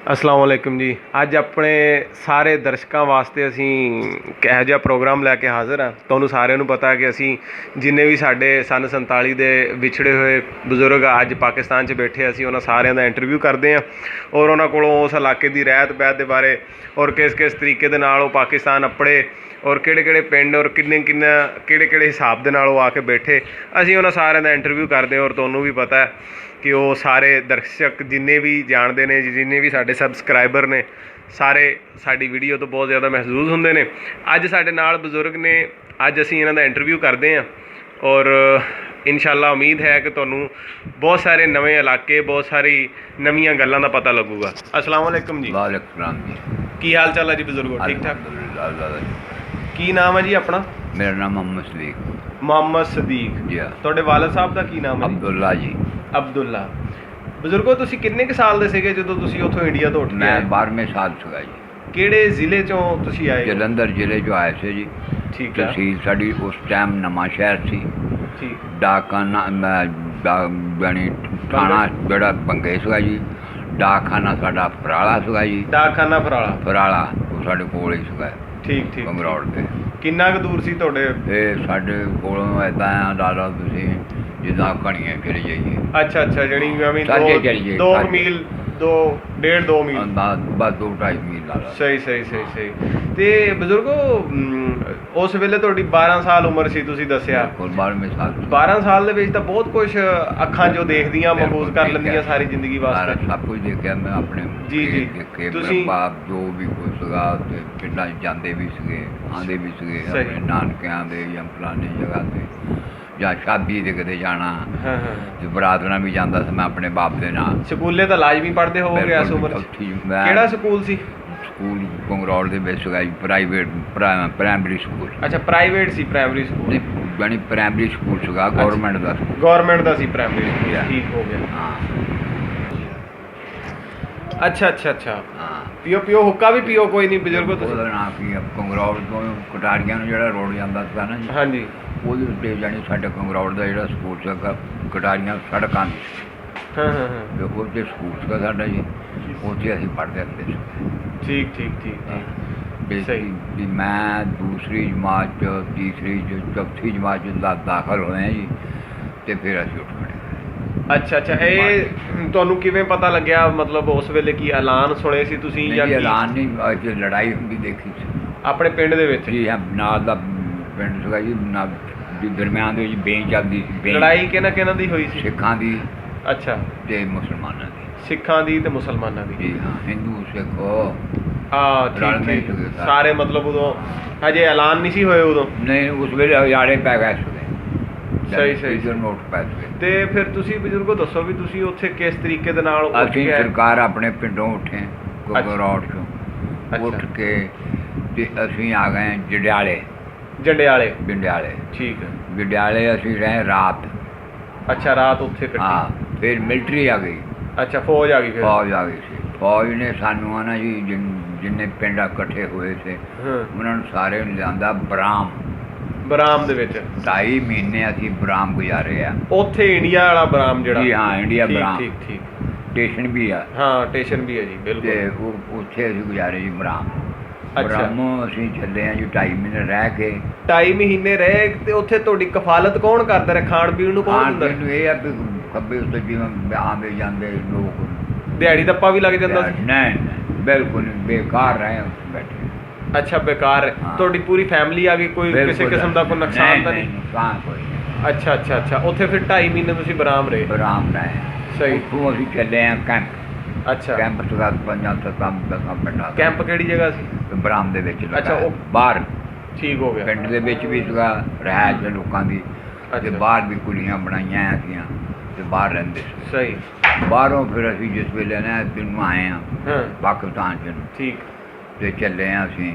अस्सलाम वालेकुम जी। अज अपने सारे दर्शकों वास्ते असी किहो जिहा प्रोग्राम लैके हाज़र हाँ। तुहानूं सारिਆਂ ਨੂੰ पता है कि असी जिन्ने भी साडे सन 47 ਦੇ ਵਿਛੜੇ ਹੋਏ ਬਜ਼ੁਰਗ ਅੱਜ ਪਾਕਿਸਤਾਨ 'ਚ ਬੈਠੇ ਅਸੀਂ ਉਹਨਾਂ ਸਾਰਿਆਂ ਦਾ ਇੰਟਰਵਿਊ ਕਰਦੇ ਹਾਂ ਔਰ ਉਹਨਾਂ ਕੋਲੋਂ ਉਸ ਇਲਾਕੇ ਦੀ ਰਹਿਤ ਬਹਿਤ ਦੇ ਬਾਰੇ ਔਰ ਕਿਸ ਕਿਸ ਤਰੀਕੇ ਦੇ ਨਾਲ ਉਹ ਪਾਕਿਸਤਾਨ अपड़े और ਕਿਹੜੇ ਪਿੰਡ ਔਰ ਕਿਹੜੇ ਹਿਸਾਬ ਦੇ ਨਾਲ ਉਹ ਆ ਕੇ ਬੈਠੇ ਅਸੀਂ ਉਹਨਾਂ ਸਾਰਿਆਂ ਦਾ ਇੰਟਰਵਿਊ ਕਰਦੇ ਹਾਂ। ਔਰ ਤੁਹਾਨੂੰ ਵੀ ਪਤਾ है कि वो सारे दर्शक जिन्ने भी जानते हैं जिन्ने भी साडे सबसक्राइबर ने सारे साडी वीडियो तो बहुत ज़्यादा महसूस होंदे ने। अज साडे नाल बजुर्ग ने, अज असीं इन्हां दा इंटरव्यू करते हैं और इंशाअल्लाह उम्मीद है कि तुहानूं बहुत सारे नवे इलाके बहुत सारी नवीं गल्लां दा पता लगूगा। अस्सलाम वालेकुम जी। वालेकुम सलाम जी। की हाल चाल है जी बजुर्गो? ठीक ठाक। की नाम है जी अपना? मेरा नाम मोहम्मद सदीक। मोहम्मद सदीक जी। तुहाडे वालिद साहब दा की नाम है? अब्दुल्ला जी। अब्दुल्ला। बजुर्गो तुसीं किन्ने क साल दे सीगे जदों तुसीं उत्थों इंडिया तो उठ के? मैं 12वें साल सीगा जी। किहड़े ज़िले चों तुसीं आए? जलंधर जिले चों आए थे जी। ठीक है। तहसील साडी उस टाइम नवां शहर सी। ठीक। डाकखाना यानी थाना जिहड़ा बंगे सीगा जी। डाकखाना साडा फराला सीगा जी। डाकखाना फराला? फराला वो साडे कोल ही सीगा। ठीक ठीक। बंगरौड़ ते किन्ना क दूर सी तुहाडे? ਇਹ ਸਾਡੇ ਕੋਲੋਂ ਇੱਦਾਂ ਆ ਲਾ ਤੁਸੀਂ ਜਿੱਦਾਂ ਘਣੀਆਂ ਫਿਰ ਜਾਈਏ। अच्छा अच्छा, जणी मैं साझे चलिए, 2 साझे। मील 2 मील बस 2-2.5 मील ला ला। सही सही सही सही। ते बजुर्गो उस वेले तुहाडी 12 साल उम्र सी तुसीं दस्सिया। 12वें साल 12 साल ਦੇ ਵਿੱਚ ਤਾਂ ਬਹੁਤ ਕੁਝ ਅੱਖਾਂ ਜੋ ਦੇਖਦੀਆਂ ਮਹਿਫੂਜ਼ ਕਰ ਲੈਂਦੀਆਂ ਸਾਰੀ ਜ਼ਿੰਦਗੀ ਵਾਸਤੇ। ਸਭ ਕੁਝ ਦੇਖਿਆ ਮੈਂ ਆਪਣੇ ਜੀ ਜੀ। ਦੇਖੇ ਤੁਸੀਂ ਬਾਪ ਜੋ ਵੀ ਕੁਝ ਸੀਗਾ ਤੇ ਪਿੰਡਾਂ 'ਚ ਜਾਂਦੇ ਵੀ ਸੀਗੇ ਆਉਂਦੇ ਵੀ ਸੀਗੇ ਆਪਣੇ ਨਾਨਕਿਆਂ ਦੇ ਜਾਂ ਫਲਾਣੀ ਜਗ੍ਹਾ ਤੇ ਜਾਂ ਸ਼ਾਦੀ ਦੇ ਕਿਤੇ ਜਾਣਾ। ਹਾਂ ਹਾਂ। ਤੇ ਬਰਾਤ ਨਾਲ ਵੀ ਜਾਂਦਾ ਸੀ ਮੈਂ ਆਪਣੇ ਬਾਪ ਦੇ ਨਾਲ। ਸਕੂਲੇ ਤਾਂ ਲਾਜ਼ਮੀ ਪੜ੍ਹਦੇ ਹੋਵੋਗੇ ਇਸ ਉਮਰ 'ਚ? ਕਿਹੜਾ ਸਕੂਲ ਸੀ? ਸਕੂਲ ਬੰਗਰੌੜ ਦੇ ਵਿੱਚ ਸੀਗਾ ਜੀ, ਪ੍ਰਾਈਵੇਟ ਪ੍ਰਾਇਮਰੀ ਸਕੂਲ। ਅੱਛਾ ਪ੍ਰਾਈਵੇਟ ਸੀ ਪ੍ਰਾਇਮਰੀ ਸਕੂਲ? ਯਾਨੀ ਪ੍ਰਾਇਮਰੀ ਸਕੂਲ ਸੀਗਾ ਗੌਰਮੈਂਟ ਦਾ। ਗੌਰਮੈਂਟ ਦਾ ਸੀ ਪ੍ਰਾਇਮਰੀ ਸਕੂਲ। ਠੀਕ ਹੋ ਗਿਆ। ਹਾਂ। ਅੱਛਾ ਅੱਛਾ ਅੱਛਾ। ਹਾਂ। ਪੀਓ ਹੁੱਕਾ ਵੀ ਪੀਓ ਕੋਈ ਨਹੀਂ ਬਜ਼ੁਰਗੋ ਤੁਸੀਂ? ਉਹਦਾ ਨਾਂ ਕੀ ਬੰਗਰੌੜ ਤੋਂ ਕਟਾਰੀਆਂ ਨੂੰ ਜਿਹੜਾ ਰੋਡ ਜਾਂਦਾ ਸੀਗਾ ਨਾ ਜੀ। ਹਾਂਜੀ। ਉਹਦੇ ਉੱਤੇ ਜਾਣੀ ਸਾਡੇ ਬੰਗਰੌੜ ਦਾ ਜਿਹੜਾ ਸਕੂਲ ਸੀਗਾ ਕਟਾਰੀਆਂ ਸੜਕਾਂ ਦੀ। ਹਾਂ ਹਾਂ ਹਾਂ। ਤੇ ਉਹਦੇ ਸਕੂਲ ਸੀਗਾ ਸਾਡਾ ਜੀ, ਉੱਥੇ ਅਸੀਂ ਪੜ੍ਹਦੇ ਹੁੰਦੇ ਸੀ। ਠੀਕ ਠੀਕ ਠੀਕ ਠੀਕ। ਸਹੀ ਵੀ ਮੈਂ ਦੂਸਰੀ ਜਮਾਤ 'ਚ ਤੀਸਰੀ 'ਚ ਚੌਥੀ ਜਮਾਤ 'ਚ ਦਾਖਲ ਹੋਏ ਜੀ ਤੇ ਫਿਰ ਅਸੀਂ ਉੱਠ ਖੜ੍ਹੇ। ਅੱਛਾ ਅੱਛਾ। ਇਹ ਤੁਹਾਨੂੰ ਕਿਵੇਂ ਪਤਾ ਲੱਗਿਆ ਮਤਲਬ ਉਸ ਵੇਲੇ ਕੀ ਐਲਾਨ ਸੁਣੇ ਸੀ ਤੁਸੀਂ ਜਾਂ ਕੀ? ਐਲਾਨ ਨਹੀਂ, ਅੱਜ ਲੜਾਈ ਹੁੰਦੀ ਦੇਖੀ ਸੀ ਆਪਣੇ ਪਿੰਡ ਦੇ ਵਿੱਚ? ਜੀ ਹਾਂ, ਨਾਲ ਦਾ ਪਿੰਡ ਸੀਗਾ ਜੀ, ਨਾਲ ਦੇ ਦਰਮਿਆਨ ਦੇ ਵਿੱਚ ਬੇਂਚ ਚੱਲਦੀ ਸੀ। ਲੜਾਈ ਕਿਹਨਾਂ ਦੀ ਹੋਈ ਸੀ? ਸਿੱਖਾਂ ਦੀ ਅੱਛਾ। ਤੇ ਮੁਸਲਮਾਨਾਂ ਦੀ। ਸਿੱਖਾਂ ਦੀ ਤੇ ਮੁਸਲਮਾਨਾਂ ਦੀ? ਜੀ ਹਾਂ, ਹਿੰਦੂ ਸਿੱਖ ਹਾਂ ਠੀਕ ਠੀਕ। ਸਾਰੇ ਮਤਲਬ ਉਦੋਂ ਹਜੇ ਐਲਾਨ ਨਹੀਂ ਸੀ ਹੋਏ ਉਦੋਂ? ਨਹੀਂ, ਉਸ ਵੇਲੇ ਹਜ਼ਾਰੇ ਪੈ ਗਏ ਸੀਗੇ। ਸਹੀ ਸਹੀ। ਨੋਟ ਪੈ ਗਏ। ਤੇ ਫਿਰ ਤੁਸੀਂ ਬਜ਼ੁਰਗੋ ਦੱਸੋ ਵੀ ਤੁਸੀਂ ਉੱਥੇ ਕਿਸ ਤਰੀਕੇ ਦੇ ਨਾਲ ਉੱਠ ਅਸੀਂ ਕੇ? ਸਰਕਾਰ ਆਪਣੇ ਪਿੰਡੋਂ ਉੱਠੇ ਬੰਗਰੌੜ ਚੋਂ ਉੱਠ ਕੇ ਤੇ ਅਸੀਂ ਆ ਗਏ ਜੰਡਿਆਲੇ। ਜੰਡਿਆਲੇ? ਠੀਕ ਹੈ। ਜੰਡਿਆਲੇ ਅਸੀਂ ਰਹੇ ਰਾਤ। ਅੱਛਾ ਰਾਤ ਉੱਥੇ ਕੱਟੀ? ਹਾਂ। ਫਿਰ ਮਿਲਟਰੀ ਆ ਗਈ। ਅੱਛਾ ਫੌਜ ਆ ਗਈ? ਫਿਰ ਫੌਜ ਆ ਗਈ ਸੀ। ਫੌਜ ਨੇ ਸਾਨੂੰ ਨਾ ਜੀ ਜਿੰਨੇ ਪਿੰਡ ਇਕੱਠੇ ਹੋਏ ਸੀ ਉਹਨਾਂ ਨੂੰ ਸਾਰੇ ਨੂੰ ਲਿਆਂਦਾ ਬਰਾਮ ਦੇ ਵਿੱਚ। 2.5 ਮਹੀਨੇ ਅਸੀਂ ਬਰਾਮ ਗੁਜ਼ਾਰੇ ਆ ਉੱਥੇ। ਇੰਡੀਆ ਵਾਲਾ ਬਰਾਮ ਜਿਹੜਾ? ਜੀ ਹਾਂ, ਇੰਡੀਆ ਬਰਾਮ। ਠੀਕ ਠੀਕ। ਸਟੇਸ਼ਨ ਵੀ ਆ? ਹਾਂ ਸਟੇਸ਼ਨ ਵੀ ਹੈ ਜੀ ਬਿਲਕੁਲ। ਤੇ ਉੱਥੇ ਅਸੀਂ ਗੁਜ਼ਾਰੇ ਜੀ ਬਰਾਮ। ਅੱਛਾ। ਬਰਾਮੋਂ ਅਸੀਂ ਚੱਲੇ ਹਾਂ ਜੀ 2.5 ਮਹੀਨੇ ਰਹਿ ਕੇ। 2.5 ਮਹੀਨੇ ਰਹੇ ਤੇ ਉੱਥੇ ਤੁਹਾਡੀ ਕਫਾਲਤ ਕੌਣ ਕਰਦਾ ਰਿਹਾ? ਖਾਣ ਪੀਣ ਨੂੰ ਕੌਣ ਦਿੰਦਾ? ਮੈਨੂੰ ਇਹ ਆ ਵੀ ਖੱਬੇ ਉੱਤੇ ਜਿਵੇਂ ਆਉਂਦੇ ਜਾਂਦੇ ਲੋਕ। ਦਿਹਾੜੀ ਦੱਪਾ ਵੀ ਲੱਗ ਜਾਂਦਾ ਸੀ? ਨਹੀਂ ਬਿਲਕੁਲ ਬੇਕਾਰ ਰਹੇ ਉੱਥੇ ਬੈਠੇ। ਅੱਛਾ ਬੇਕਾਰ? ਤੁਹਾਡੀ ਪੂਰੀ ਫੈਮਿਲੀ ਆ ਗਈ? ਕੋਈ ਕਿਸੇ ਕਿਸਮ ਦਾ ਕੋਈ ਨੁਕਸਾਨ ਤਾਂ ਨਹੀਂ? ਨੁਕਸਾਨ ਕੋਈ। ਅੱਛਾ ਅੱਛਾ ਅੱਛਾ। ਉੱਥੇ ਫਿਰ 2.5 ਮਹੀਨੇ ਤੁਸੀਂ ਬਰਾਮ ਰਹੇ? ਬਰਾਮ ਰਹੇ। ਸਹੀ। ਉੱਥੋਂ ਅਸੀਂ ਚੱਲੇ ਹਾਂ ਕੈਂਪ। ਅੱਛਾ। ਕੈਂਪ ਸੀਗਾ 5-7 ਪਿੰਡਾਂ। ਕੈਂਪ ਕਿਹੜੀ ਜਗ੍ਹਾ ਸੀ? ਬਰਾਮ ਦੇ ਵਿੱਚ। ਅੱਛਾ ਉਹ ਬਾਹਰ? ਠੀਕ ਹੋ ਗਿਆ। ਪਿੰਡ ਦੇ ਵਿੱਚ ਵੀ ਸੀਗਾ ਰਿਹਾਇਸ਼ ਦੇ ਲੋਕਾਂ ਦੀ ਤੇ ਬਾਹਰ ਵੀ ਕੁੜੀਆਂ ਬਣਾਈਆਂ ਸੀਗੀਆਂ ਤੇ ਬਾਹਰ ਰਹਿੰਦੇ ਸੀ। ਸਹੀ। ਬਾਹਰੋਂ ਫਿਰ ਅਸੀਂ ਜਿਸ ਵੇਲੇ ਨਾ ਦਿਨ ਨੂੰ ਆਏ ਹਾਂ ਪਾਕਿਸਤਾਨ 'ਚ। ਠੀਕ। ਤੇ ਚੱਲੇ ਹਾਂ ਅਸੀਂ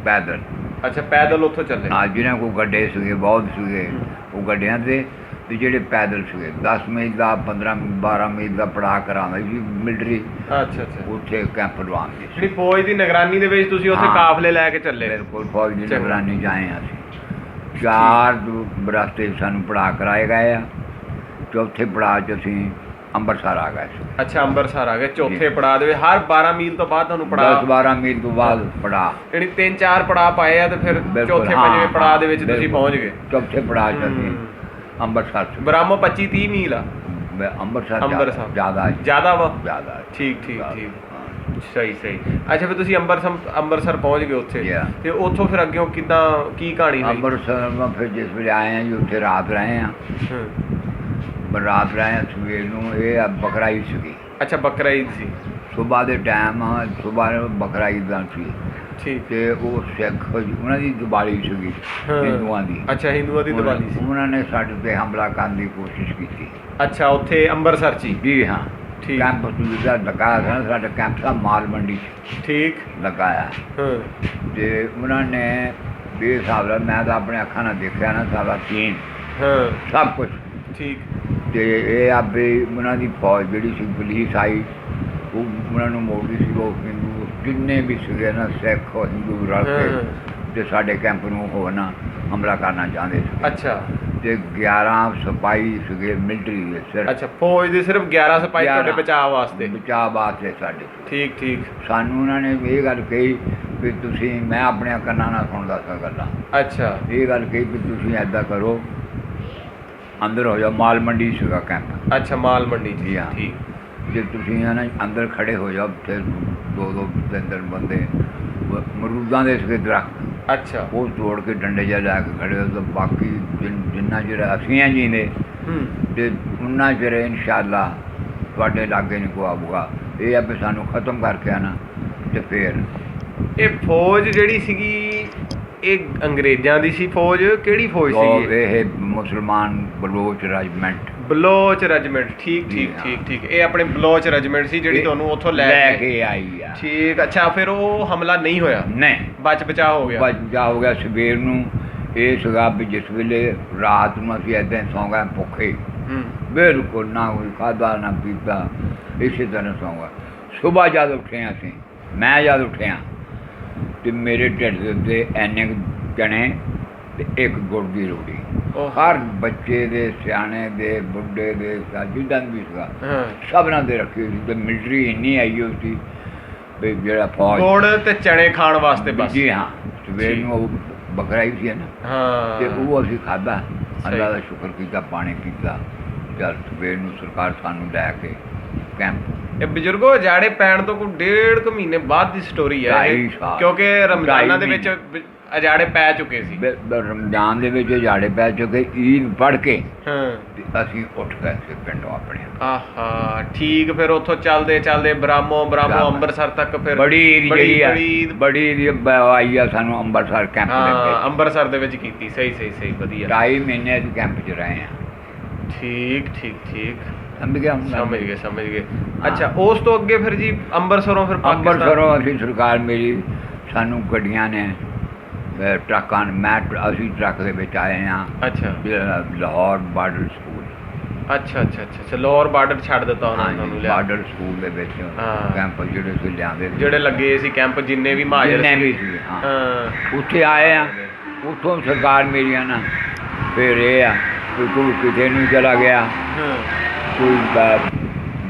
ਪੈਦਲ। ਅੱਛਾ ਪੈਦਲ ਉੱਥੋਂ ਚੱਲੇ? ਹਾਂ, ਜਿਹਨਾਂ ਕੋਲ ਗੱਡੇ ਸੀਗੇ ਬਹੁਤ ਸੀਗੇ ਉਹ ਗੱਡਿਆਂ 'ਤੇ ਤੇ ਜਿਹੜੇ ਪੈਦਲ ਸੀਗੇ 10 ਮੀਲ ਦਾ 15-12 ਮੀਲ ਦਾ ਪੜਾਅ ਕਰਾਉਂਦਾ ਸੀ ਮਿਲਟਰੀ। ਅੱਛਾ ਅੱਛਾ। ਉੱਥੇ ਕੈਂਪ ਲਵਾਉਂਦੇ ਸੀ। ਜਿਹੜੀ ਫੌਜ ਦੀ ਨਿਗਰਾਨੀ ਦੇ ਵਿੱਚ ਤੁਸੀਂ ਉੱਥੇ ਕਾਫਲੇ ਲੈ ਕੇ ਚੱਲੇ? ਬਿਲਕੁਲ, ਫੌਜ ਦੀ ਨਿਗਰਾਨੀ 'ਚ ਆਏ ਹਾਂ ਅਸੀਂ। 4 ਰਸਤੇ ਸਾਨੂੰ ਪੜਾਅ ਕਰਾਏ ਗਏ ਆ। ਚੌਥੇ ਪੜਾਅ 'ਚ ਅਸੀਂ ਅੰਮ੍ਰਿਤਸਰ ਆ ਗਏ ਸੀ। ਅੱਛਾ ਅੰਮ੍ਰਿਤਸਰ ਆ ਗਏ ਚੌਥੇ ਪੜਾਅ ਦੇ ਵਿੱਚ। ਹਰ 12 ਮੀਲ ਤੋਂ ਬਾਅਦ ਤੁਹਾਨੂੰ 10-12 ਮੀਲ ਤੋਂ ਬਾਅਦ ਪੜਾਅ, ਜਿਹੜੀ 3-4 ਪੜਾਅ ਪਾਏ ਆ ਤੇ ਫਿਰ ਚੌਥੇ ਪੰਜਵੇਂ ਪੜਾਅ ਦੇ ਵਿੱਚ ਤੁਸੀਂ ਪਹੁੰਚ ਗਏ। ਚੌਥੇ ਪੜਾਅ 'ਚ ਅਸੀਂ ਅੰਮ੍ਰਿਤਸਰ 'ਚ। ਬਰਾਮੋ 25-30 ਮੀਲ ਆ ਅੰਮ੍ਰਿਤਸਰ ਜ਼ਿਆਦਾ ਵਾ। ਜ਼ਿਆਦਾ ਠੀਕ ਸਹੀ ਅੱਛਾ ਫਿਰ ਤੁਸੀਂ ਅੰਮ੍ਰਿਤਸਰ ਪਹੁੰਚ ਗਏ ਉੱਥੇ ਤੇ ਉੱਥੋਂ ਫਿਰ ਅੱਗੇ ਕਿੱਦਾਂ ਕੀ ਕਹਾਣੀ ਹੋਈ? ਅੰਮ੍ਰਿਤਸਰ ਮੈਂ ਫਿਰ ਜਿਸ ਵੇਲੇ ਆਏ ਹਾਂ ਜੀ ਉੱਥੇ ਰਾਤ ਰਹੇ ਹਾਂ। ਰਾਤ ਰਹੇ ਹਾਂ ਸਵੇਰ ਨੂੰ ਇਹ ਬਕਰਾ ਈਦ ਸੀਗੀ। ਅੱਛਾ ਬਕਰਾ ਈਦ ਸੀ। ਸੁਬਾਹ ਦੇ ਟਾਈਮ ਸੁਬਾਹ ਬਕਰਾ ਈਦ ਦਾ ਸੀ। ਠੀਕ। ਤੇ ਉਹ ਸਿੱਖ ਉਹਨਾਂ ਦੀ ਦੀਵਾਲੀ ਸੀਗੀ ਹਿੰਦੂਆਂ ਦੀ। ਅੱਛਾ ਹਿੰਦੂਆਂ ਦੀ ਦੀਵਾਲੀ ਸੀ। ਉਹਨਾਂ ਨੇ ਸਾਡੇ 'ਤੇ ਹਮਲਾ ਕਰਨ ਦੀ ਕੋਸ਼ਿਸ਼ ਕੀਤੀ। ਅੱਛਾ ਉੱਥੇ ਅੰਮ੍ਰਿਤਸਰ 'ਚ? ਜੀ ਹਾਂ। ਠੀਕ। ਕੈਂਪ ਦਾ ਲਗਾਇਆ ਸੀ ਸਾਡਾ ਕੈਂਪ ਦਾ ਮਾਲ ਮੰਡੀ 'ਚ। ਠੀਕ ਲਗਾਇਆ। ਤੇ ਉਹਨਾਂ ਨੇ ਬੇਹਿਸਾਬ ਨਾਲ ਮੈਂ ਤਾਂ ਆਪਣੇ ਅੱਖਾਂ ਨਾਲ ਦੇਖਿਆ ਨਾ ਸਾਰਾ ਸੀਨ ਸਭ ਕੁਛ। ਠੀਕ। ਤੇ ਇਹ ਆਪੇ ਉਹਨਾਂ ਦੀ ਫੌਜ ਜਿਹੜੀ ਸੀ ਪੁਲਿਸ ਆਈ ਉਹ ਉਹਨਾਂ ਨੂੰ ਮੋੜਦੀ ਸੀ। ਉਹ ਹਿੰਦੂ ਜਿੰਨੇ ਵੀ ਸੀਗੇ ਨਾ ਸਿੱਖ ਹਿੰਦੂ ਰਲ ਕੇ ਤੇ ਸਾਡੇ ਕੈਂਪ ਨੂੰ ਹੋਰ ਨਾ ਹਮਲਾ ਕਰਨਾ ਚਾਹੁੰਦੇ ਸੀ। ਅੱਛਾ। ਤੇ 11 ਸਿਪਾਹੀ ਸੀਗੇ ਮਿਲਟਰੀ ਦੇ ਸਿਰ। ਅੱਛਾ ਫੌਜ ਦੇ ਸਿਰਫ 11 ਸਿਪਾਹੀ ਤੁਹਾਡੇ ਬਚਾਅ ਵਾਸਤੇ ਸਾਡੇ। ਠੀਕ। ਸਾਨੂੰ ਉਹਨਾਂ ਨੇ ਇਹ ਗੱਲ ਕਹੀ ਵੀ ਤੁਸੀਂ ਮੈਂ ਆਪਣੇ ਕੰਨਾਂ ਨਾਲ ਸੁਣਦਾ ਸਾਂ ਗੱਲਾਂ। ਅੱਛਾ। ਇਹ ਗੱਲ ਕਹੀ ਵੀ ਤੁਸੀਂ ਇੱਦਾਂ ਕਰੋ ਅੰਦਰ ਹੋ ਜਾਓ। ਮਾਲ ਮੰਡੀ ਸੀਗਾ ਕੈਂਪ। ਅੱਛਾ ਮਾਲ ਮੰਡੀ ਜੀ ਹਾਂ। ਠੀਕ। ਜੇ ਤੁਸੀਂ ਨਾ ਅੰਦਰ ਖੜੇ ਹੋ ਜਾਓ ਤੇ 2-2 3 ਬੰਦੇ ਮਰੂਦਾਂ ਦੇ ਸੀਗੇ ਦਰਖਤ। ਅੱਛਾ। ਉਹ ਤੋੜ ਕੇ ਡੰਡੇ ਜਿਹਾ ਲੈ ਕੇ ਖੜੇ ਹੋ ਤਾਂ ਬਾਕੀ ਜਿੰਨਾ ਜਿਹੜਾ ਅਸੀਂ ਆ ਜੀਂਦੇ ਤੇ ਉਹਨਾਂ ਚਿਰ ਇਨਸ਼ਾਅੱਲਾ ਤੁਹਾਡੇ ਲਾਗੇ ਨਹੀਂ ਕੋ ਆਊਗਾ। ਇਹ ਆ ਵੀ ਸਾਨੂੰ ਖਤਮ ਕਰਕੇ ਆਣਾ ਤੇ ਫਿਰ ਇਹ ਫੌਜ ਜਿਹੜੀ ਸੀਗੀ ਇਹ ਅੰਗਰੇਜ਼ਾਂ ਦੀ ਸੀ ਫੌਜ? ਕਿਹੜੀ ਫੌਜ ਸੀ ਇਹ? ਮੁਸਲਮਾਨ ਬਲੋਚ ਰੈਜੀਮੈਂਟ। ਠੀਕ। ਇਹ ਆਪਣੇ ਬਲੋਚ ਰੈਜੀਮੈਂਟ ਸੀ ਜਿਹੜੀ ਤੁਹਾਨੂੰ ਉੱਥੋਂ ਲੈ ਕੇ ਆਈ ਆ। ਠੀਕ। ਅੱਛਾ ਫਿਰ ਉਹ ਹਮਲਾ ਨਹੀਂ ਹੋਇਆ? ਨਹੀਂ ਬਚਾਅ ਹੋ ਗਿਆ। ਸਵੇਰ ਨੂੰ ਇਹ ਸੀਗਾ ਵੀ ਜਿਸ ਵੇਲੇ ਰਾਤ ਨੂੰ ਅਸੀਂ ਇੱਦਾਂ ਹੀ ਸੌਂ ਗਏ ਭੁੱਖੇ ਬਿਲਕੁਲ ਨਾ ਕੋਈ ਖਾਧਾ ਨਾ ਪੀਤਾ ਇਸੇ ਤਰ੍ਹਾਂ ਸੌਂ ਗਏ। ਸੁਬਾਹ ਜਦ ਉੱਠੇ ਮੈਂ ਜਦ ਉੱਠਿਆ ਤੇ ਮੇਰੇ ਢਿੱਡ ਦੇ ਉੱਤੇ ਇੰਨੇ ਚਣੇ ਤੇ ਇੱਕ ਗੁੜ ਦੀ ਰੋਟੀ। ਹਰ ਬੱਚੇ ਦੇ ਸਿਆਣੇ ਦੇ ਬੁੱਢੇ ਦੇ ਜਿੱਦਾਂ ਵੀ ਸੀਗਾ ਸਭਨਾਂ ਦੇ ਰੱਖੀ ਹੋਈ ਤੇ ਮਿਲਟਰੀ ਇੰਨੀ ਆਈ ਹੋਈ ਸੀ ਵੀ ਜਿਹੜਾ ਫੌਜ ਗੁੜ ਤੇ ਚਣੇ ਖਾਣ ਵਾਸਤੇ ਬਸ। ਜੀ ਹਾਂ। ਸਵੇਰ ਨੂੰ ਉਹ ਬਕਰਾ ਹੀ ਸੀ ਨਾ ਤੇ ਉਹ ਅਸੀਂ ਖਾਧਾ। ਅੱਲਾ ਦਾ ਸ਼ੁਕਰ ਕੀਤਾ ਪਾਣੀ ਪੀਤਾ। ਜਦ ਸਵੇਰ ਨੂੰ ਸਰਕਾਰ ਸਾਨੂੰ ਲੈ ਕੇ ਕੈਂਪ। ਇਹ ਬਜ਼ੁਰਗੋ ਅਜਾੜੇ ਪੈਣ ਤੋਂ ਕੋਈ 1.5 ਮਹੀਨੇ ਬਾਅਦ ਦੀ ਸਟੋਰੀ ਹੈ ਕਿਉਂਕਿ ਰਮਜ਼ਾਨਾਂ ਦੇ ਵਿੱਚ ਅਜਾੜੇ ਪੈ ਚੁੱਕੇ ਸੀ। ਰਮਜ਼ਾਨ ਦੇ ਵਿੱਚ ਅਜਾੜੇ ਪੈ ਚੁੱਕੇ। ਈਦ ਪੜ੍ਹ ਕੇ ਤੇ ਅਸੀਂ ਉੱਠ ਗਏ ਸੀ ਪਿੰਡੋਂ ਆਪਣੇ। ਆਹਾ ਠੀਕ। ਫਿਰ ਉੱਥੋਂ ਚੱਲਦੇ ਬਰਾਮੋ ਅੰਮ੍ਰਿਤਸਰ ਤੱਕ ਫਿਰ ਬੜੀ ਆਈ ਆ ਸਾਨੂੰ ਅੰਮ੍ਰਿਤਸਰ ਕੈਂਪ ਦੇ ਵਿੱਚ। ਅੰਮ੍ਰਿਤਸਰ ਦੇ ਵਿੱਚ ਕੀਤੀ। ਸਹੀ ਵਧੀਆ। 2.5 ਮਹੀਨੇ ਅਸੀਂ ਕੈਂਪ 'ਚ ਰਹੇ ਹਾਂ। ਠੀਕ ਸਮਝ ਗਏ। ਅੱਛਾ ਉਸ ਤੋਂ ਅੱਗੇ ਫਿਰ ਜੀ ਅੰਮ੍ਰਿਤਸਰੋਂ ਅਸੀਂ ਸਰਕਾਰ ਮੇਰੀ ਸਾਨੂੰ ਗੱਡੀਆਂ ਨੇ ਟਰੱਕਾਂ ਅਸੀਂ ਟਰੱਕ ਦੇ ਵਿੱਚ ਆਏ ਹਾਂ। ਅੱਛਾ ਲਾਹੌਰ ਬਾਰਡਰ ਸਕੂਲ। ਅੱਛਾ ਲਾਹੌਰ ਬਾਰਡਰ ਛੱਡ ਦਿੱਤਾ ਉਹਨਾਂ ਨੂੰ ਬਾਰਡਰ ਸਕੂਲ ਦੇ ਵਿੱਚ ਕੈਂਪ ਜਿਹੜੇ ਸੀ ਲਿਆਂਦੇ ਜਿਹੜੇ ਲੱਗੇ ਸੀ ਕੈਂਪ ਜਿੰਨੇ ਵੀ ਮਹਾਜਰ ਸੀ ਉੱਥੇ ਆਏ ਆ। ਉੱਥੋਂ ਸਰਕਾਰ ਮੇਰੀਆਂ ਨਾ ਫਿਰ ਇਹ ਆ ਕੋਈ ਕਿਤੇ ਨੂੰ ਚਲਾ ਗਿਆ ਕੋਈ।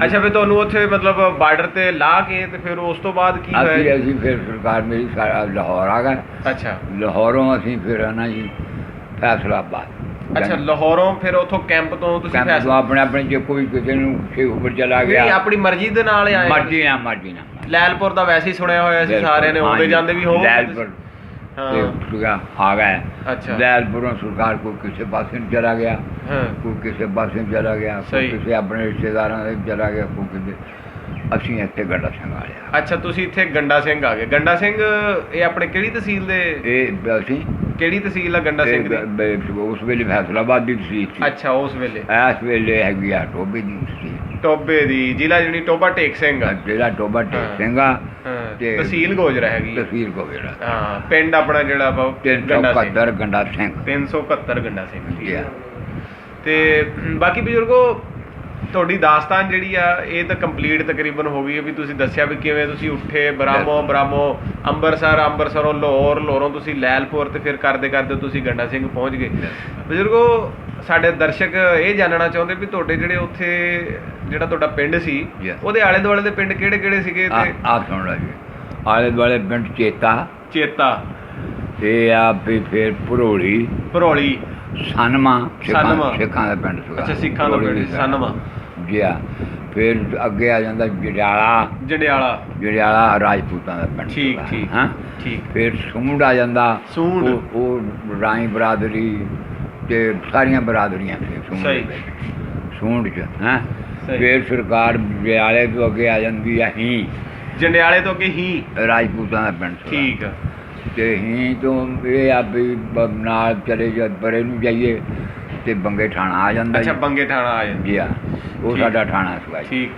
ਅੱਛਾ ਫਿਰ ਤੁਹਾਨੂੰ ਉੱਥੇ ਮਤਲਬ ਬਾਰਡਰ ਤੇ ਲਾ ਕੇ ਤੇ ਫਿਰ ਉਸ ਤੋਂ ਬਾਅਦ ਕੀ ਹੋਇਆ? ਅਸੀਂ ਫਿਰ ਸਰਕਾਰ ਮੇਰੀ ਲਾਹੌਰ ਆ ਗਏ। ਅੱਛਾ ਲਾਹੌਰੋਂ ਅਸੀਂ ਫਿਰ ਨਾ ਜੀ ਫੈਸਲਾਬਾਦ। ਅੱਛਾ ਲਾਹੌਰੋਂ ਫਿਰ ਉੱਥੋਂ ਕੈਂਪ ਤੋਂ ਤੁਸੀਂ ਆਪਣੇ ਜੇ ਕੋਈ ਕਿਸੇ ਨੂੰ ਉੱਪਰ ਚਲਾ ਗਿਆ ਆਪਣੀ ਮਰਜ਼ੀ ਦੇ ਨਾਲ ਆਏ? ਮਰਜ਼ੀ ਨਾਲ। ਲੈਲਪੁਰ ਦਾ ਵੈਸੇ ਹੀ ਸੁਣਿਆ ਹੋਇਆ ਸੀ ਸਾਰਿਆਂ ਨੇ ਆਉਂਦੇ ਜਾਂਦੇ ਵੀ ਹੋ ਆ ਗਏ। ਅੱਛਾ ਲੈਲਪੁਰੋਂ ਸਰਕਾਰ ਕੋਈ ਕਿਸੇ ਪਾਸੇ ਨੂੰ ਚਲਾ ਗਿਆ ਕੋਈ ਕਿਸੇ ਪਾਸੇ ਨੂੰ ਚਲਾ ਗਿਆ ਕੋਈ ਕਿਸੇ ਆਪਣੇ ਰਿਸ਼ਤੇਦਾਰਾਂ ਦੇ ਚਲਾ ਗਿਆ ਕੋਈ ਕਿਸੇ। ਅਸੀਂ ਇੱਥੇ ਗੰਡਾ ਸਿੰਘ ਆ ਲਿਆ। ਅੱਛਾ ਤੁਸੀਂ ਇੱਥੇ ਗੰਡਾ ਸਿੰਘ ਆ ਗਏ। ਗੰਡਾ ਸਿੰਘ ਇਹ ਆਪਣੇ ਕਿਹੜੀ ਤਹਿਸੀਲ ਦੇ? ਇਹ ਅਸੀਂ ਕਿਹੜੀ ਤਹਿਸੀਲ ਆ ਗੰਡਾ ਸਿੰਘ ਦੀ? ਉਸ ਵੇਲੇ ਫੈਸਲਾਬਾਦ ਦੀ ਤਹਿਸੀਲ ਸੀ। ਅੱਛਾ ਉਸ ਵੇਲੇ ਇਸ ਵੇਲੇ ਹੈਗੀ ਆ ਟੋਬੇ ਦੀ ਤਹਿਸੀਲ। ਟੋਬੇ ਦੀ ਜ਼ਿਲ੍ਹਾ ਜਿਹੜੀ ਟੋਬਾ ਟੇਕ ਸਿੰਘ ਆ। ਜ਼ਿਲ੍ਹਾ ਟੋਬਾ ਟੇਕ ਸਿੰਘ ਆ ਤੇ ਤਹਿਸੀਲ ਗੋਜਰਾ ਹੈਗੀ। ਤਹਿਸੀਲ ਗੋਜਰਾ ਹਾਂ। ਪਿੰਡ ਆਪਣਾ ਜਿਹੜਾ 371 ਗੰਡਾ ਸਿੰਘ। 371 ਗੰਡਾ ਸਿੰਘ ਜੀ। ਤੇ ਬਾਕੀ ਬਜ਼ੁਰਗੋ ਤੁਹਾਡੀ ਦਾਸਤਾਨ ਜਿਹੜੀ ਆ ਇਹ ਤਾਂ ਕੰਪਲੀਟ ਤਕਰੀਬਨ ਹੋ ਗਈ ਹੈ ਵੀ ਤੁਸੀਂ ਦੱਸਿਆ ਵੀ ਕਿਵੇਂ ਤੁਸੀਂ ਉੱਠੇ ਬਰਾਮੋ ਅੰਮ੍ਰਿਤਸਰੋਂ ਲਾਹੌਰੋਂ ਤੁਸੀਂ ਲੈਲਪੁਰ ਤੇ ਫਿਰ ਕਰਦੇ ਤੁਸੀਂ ਗੰਡਾ ਸਿੰਘ ਪਹੁੰਚ ਗਏ। ਬਜ਼ੁਰਗੋ ਸਾਡੇ ਦਰਸ਼ਕ ਇਹ ਜਾਣਨਾ ਚਾਹੁੰਦੇ ਵੀ ਤੁਹਾਡੇ ਜਿਹੜੇ ਉੱਥੇ ਜਿਹੜਾ ਤੁਹਾਡਾ ਪਿੰਡ ਸੀ ਉਹਦੇ ਆਲੇ ਦੁਆਲੇ ਦੇ ਪਿੰਡ ਕਿਹੜੇ ਕਿਹੜੇ ਸੀਗੇ? ਤੇ ਸੁਣ ਲਓ ਜੀ, ਆਲੇ ਦੁਆਲੇ ਪਿੰਡ ਚੇਤਾ ਇਹ ਆ ਵੀ ਫਿਰ ਭਰੋਲੀ ਸਨਮਾ ਸਿੱਖਾਂ ਦਾ ਪਿੰਡ ਸੀਗਾ। ਅੱਛਾ, ਸਿੱਖਾਂ ਦਾ ਪਿੰਡ ਸਨਮਾ ਜੀ ਆ। ਫਿਰ ਅੱਗੇ ਆ ਜਾਂਦਾ ਜੰਡਿਆਲਾ ਰਾਜਪੂਤਾਂ ਦਾ ਪਿੰਡ। ਠੀਕ ਫਿਰ ਸੂੰਡ ਆ ਜਾਂਦਾ, ਉਹ ਰਾਈ ਬਰਾਦਰੀ ਤੇ ਸਾਰੀਆਂ ਬਰਾਦਰੀਆਂ ਸੀ ਸੂੰਡ 'ਚ। ਫਿਰ ਸਰਕਾਰ ਜੰਡਿਆਲੇ ਤੋਂ ਅੱਗੇ ਆ ਜਾਂਦੀ ਆ ਜੰਡਿਆਲੇ ਤੋਂ ਅੱਗੇ ਰਾਜਪੂਤਾਂ ਦਾ ਪਿੰਡ। ਠੀਕ ਆ। ਤੇ ਤੋਂ ਇਹ ਆ ਵੀ ਨਾਲ ਚਲੇ ਪਰੇ ਨੂੰ ਜਾਈਏ ਤੇ ਬੰਗੇ ਠਾਣਾ ਆ ਜਾਂਦਾ। ਅੱਛਾ, ਬੰਗੇ ਠਾਣਾ ਆ ਜਾਂਦਾ ਜੀ ਆ, ਉਹ ਸਾਡਾ ਠਾਣਾ ਸੀਗਾ। ਠੀਕ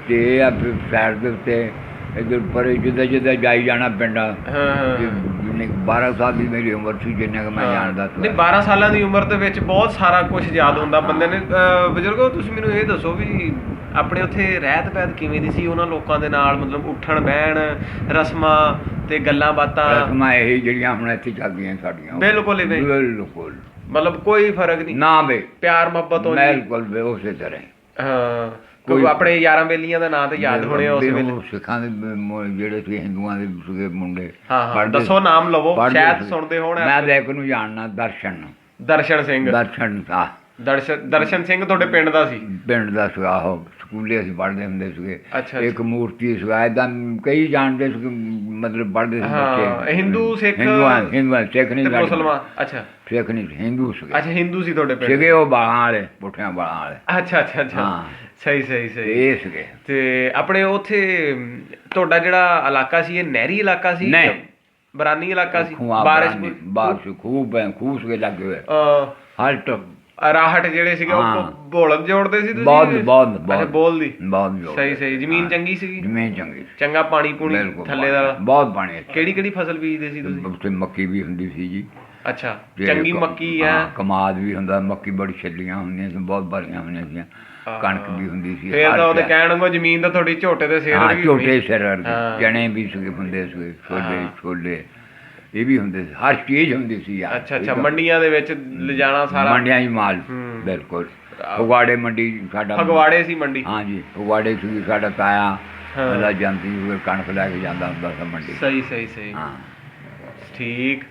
ਤੇ ਇਹ ਆ ਫਿਰ ਸਾਈਡ ਦੇ ਉੱਤੇ ਇੱਧਰ ਪਰੇ ਜਿੱਦਾਂ ਜਾਈ ਜਾਣਾ ਪਿੰਡਾਂ। 12 ਸਾਲ ਦੀ ਮੇਰੀ ਉਮਰ ਸੀ ਜਿੰਨਾ ਕਿ ਮੈਂ ਜਾਣਦਾ ਸੀ। ਨਹੀਂ, 12 ਸਾਲਾਂ ਦੀ ਉਮਰ ਦੇ ਵਿੱਚ ਬਹੁਤ ਸਾਰਾ ਕੁਝ ਯਾਦ ਹੁੰਦਾ ਬੰਦੇ ਨੇ। ਬਜ਼ੁਰਗੋ, ਤੁਸੀਂ ਮੈਨੂੰ ਇਹ ਦੱਸੋ ਵੀ ਆਪਣੇ ਉੱਥੇ ਰਹਿਤ ਪੈਤ ਕਿਵੇਂ ਦੀ ਸੀ ਉਹਨਾਂ ਲੋਕਾਂ ਦੇ ਨਾਲ? ਮਤਲਬ ਉੱਠਣ ਬਹਿਣ, ਰਸਮਾਂ ਤੇ ਗੱਲਾਂ ਬਾਤਾਂ। ਰਸਮਾਂ ਇਹੀ ਜਿਹੜੀਆਂ ਹੁਣ ਇੱਥੇ ਚੱਲਦੀਆਂ ਸਾਡੀਆਂ। ਬਿਲਕੁਲ ਮਤਲਬ ਕੋਈ ਫਰਕ ਨਹੀਂ ਨਾ ਬੇ, ਪਿਆਰ ਮੁਹੱਬਤ ਹੋ ਬਿਲਕੁਲ ਉਸੇ ਤਰ੍ਹਾਂ। ਕੋਈ ਆਪਣੇ ਯਾਰਾਂ ਬੇਲੀਆਂ ਦਾ ਨਾਂ ਤੇ ਯਾਦ ਹੋਣੇ ਉਸ ਵੇਲੇ? ਸਿੱਖਾਂ ਦੇ ਜਿਹੜੇ ਸੀ, ਹਿੰਦੂਆਂ ਦੇ ਸੀਗੇ ਮੁੰਡੇ। ਦੱਸੋ, ਨਾਮ ਲਵੋ, ਸ਼ਾਇਦ ਸੁਣਦੇ ਹੋਣ। ਮੈਂ ਤਾਂ ਇੱਕ ਨੂੰ ਜਾਣਨਾ, ਦਰਸ਼ਨ ਸਿੰਘ। ਦਰਸ਼ਨ ਸਿੰਘ ਤੁਹਾਡੇ ਪਿੰਡ ਦਾ ਸੀ? ਪਿੰਡ ਦਾ ਸੀ, ਆਹੋ। ਸਕੂਲੇ ਅਸੀਂ ਪੜ੍ਹਦੇ ਹੁੰਦੇ ਸੀਗੇ। ਅੱਛਾ। ਇੱਕ ਮੂਰਤੀ ਸੀਗਾ, ਏਦਾਂ ਕਈ ਜਾਣਦੇ ਸੀ, ਮਤਲਬ ਪੜ੍ਹਦੇ ਸੀ ਬੱਚੇ। ਹਿੰਦੂ ਸਿੱਖ ਸਿੱਖ ਨਹੀਂ, ਮੁਸਲਮਾਨ। ਅੱਛਾ, ਸਿੱਖ ਨਹੀਂ, ਹਿੰਦੂ ਸੀਗੇ। ਅੱਛਾ, ਹਿੰਦੂ ਸੀ ਤੁਹਾਡੇ ਪਿੰਡ? ਸੀਗੇ ਉਹ ਬਾਲਾਂ ਵਾਲੇ, ਪੁੱਠਿਆਂ ਬਾਲਾਂ ਵਾਲੇ। ਅੱਛਾ। ਸਹੀ ਇਹ ਸੀਗੇ। ਤੇ ਆਪਣੇ ਉੱਥੇ ਤੁਹਾਡਾ ਜਿਹੜਾ ਇਲਾਕਾ ਸੀ, ਇਹ ਨਹਿਰੀ ਇਲਾਕਾ ਸੀ? ਨਹੀਂ, ਬਰਾਨੀ ਇਲਾਕਾ ਸੀ? ਬਾਰਿਸ਼ ਖੂਹ ਸੀਗੇ ਲੱਗੇ ਹੋਏ। ਰਾਹਟ ਜਿਹੜੇ ਸੀਗੇ ਉਹ ਬੋਲਦ ਜੋੜਦੇ ਸੀ ਤੁਸੀਂ? ਬਹੁਤ ਬੋਲਦੀ। ਸਹੀ। ਜ਼ਮੀਨ ਚੰਗੀ ਸੀਗੀ? ਜ਼ਮੀਨ ਚੰਗੀ, ਚੰਗਾ ਪਾਣੀ ਪੂਣੀ ਥੱਲੇ ਦਾ? ਬਹੁਤ ਪਾਣੀ। ਕਿਹੜੀ ਫਸਲ ਬੀਜਦੇ ਸੀ ਤੁਸੀਂ? ਉੱਥੇ ਮੱਕੀ ਵੀ ਹੁੰਦੀ ਸੀ ਜੀ। ਅੱਛਾ, ਚੰਗੀ ਮੱਕੀ ਆ? ਕਮਾਦ ਵੀ ਹੁੰਦਾ, ਮੱਕੀ ਬੜੀ ਛੱਲੀਆਂ ਹੁੰਦੀਆਂ ਸੀ, ਬਹੁਤ ਭਰੀਆਂ ਹੁੰਦੀਆਂ ਸੀ। ਕਣਕ ਵੀ ਹੁੰਦੀ ਸੀ। ਫਿਰ ਤਾਂ ਉਹਦੇ ਕਹਿਣ ਨੂੰ ਜ਼ਮੀਨ ਤਾਂ ਤੁਹਾਡੀ ਝੋਟੇ ਦੇ ਸਿਰ ਵਰਗੀ? ਝੋਟੇ ਸਿਰ ਵਰਗੀ। ਚਣੇ ਵੀ ਸੀਗੇ ਹੁੰਦੇ ਸੀ, ਛੋਲੇ ਇਹ ਵੀ ਹੁੰਦੇ ਸੀ, ਹਰ ਚੀਜ਼ ਹੁੰਦੀ ਸੀ ਯਾਰ। ਅੱਛਾ, ਮੰਡੀਆਂ ਦੇ ਵਿੱਚ ਲਿਜਾਣਾ ਸਾਰਾ? ਮੰਡੀਆਂ ਹੀ ਮਾਲ, ਬਿਲਕੁਲ। ਫਗਵਾੜੇ ਮੰਡੀ ਸਾਡਾ। ਫਗਵਾੜੇ ਸੀ ਮੰਡੀ? ਹਾਂਜੀ, ਫਗਵਾੜੇ ਸੀ ਸਾਡਾ ਤਾਇਆ। ਪਹਿਲਾਂ ਜਾਂਦੀ ਕਣਕ ਲੈ ਕੇ ਜਾਂਦਾ ਹੁੰਦਾ ਸੀ ਮੰਡੀ। ਸਹੀ। ਹਾਂ, ਠੀਕ।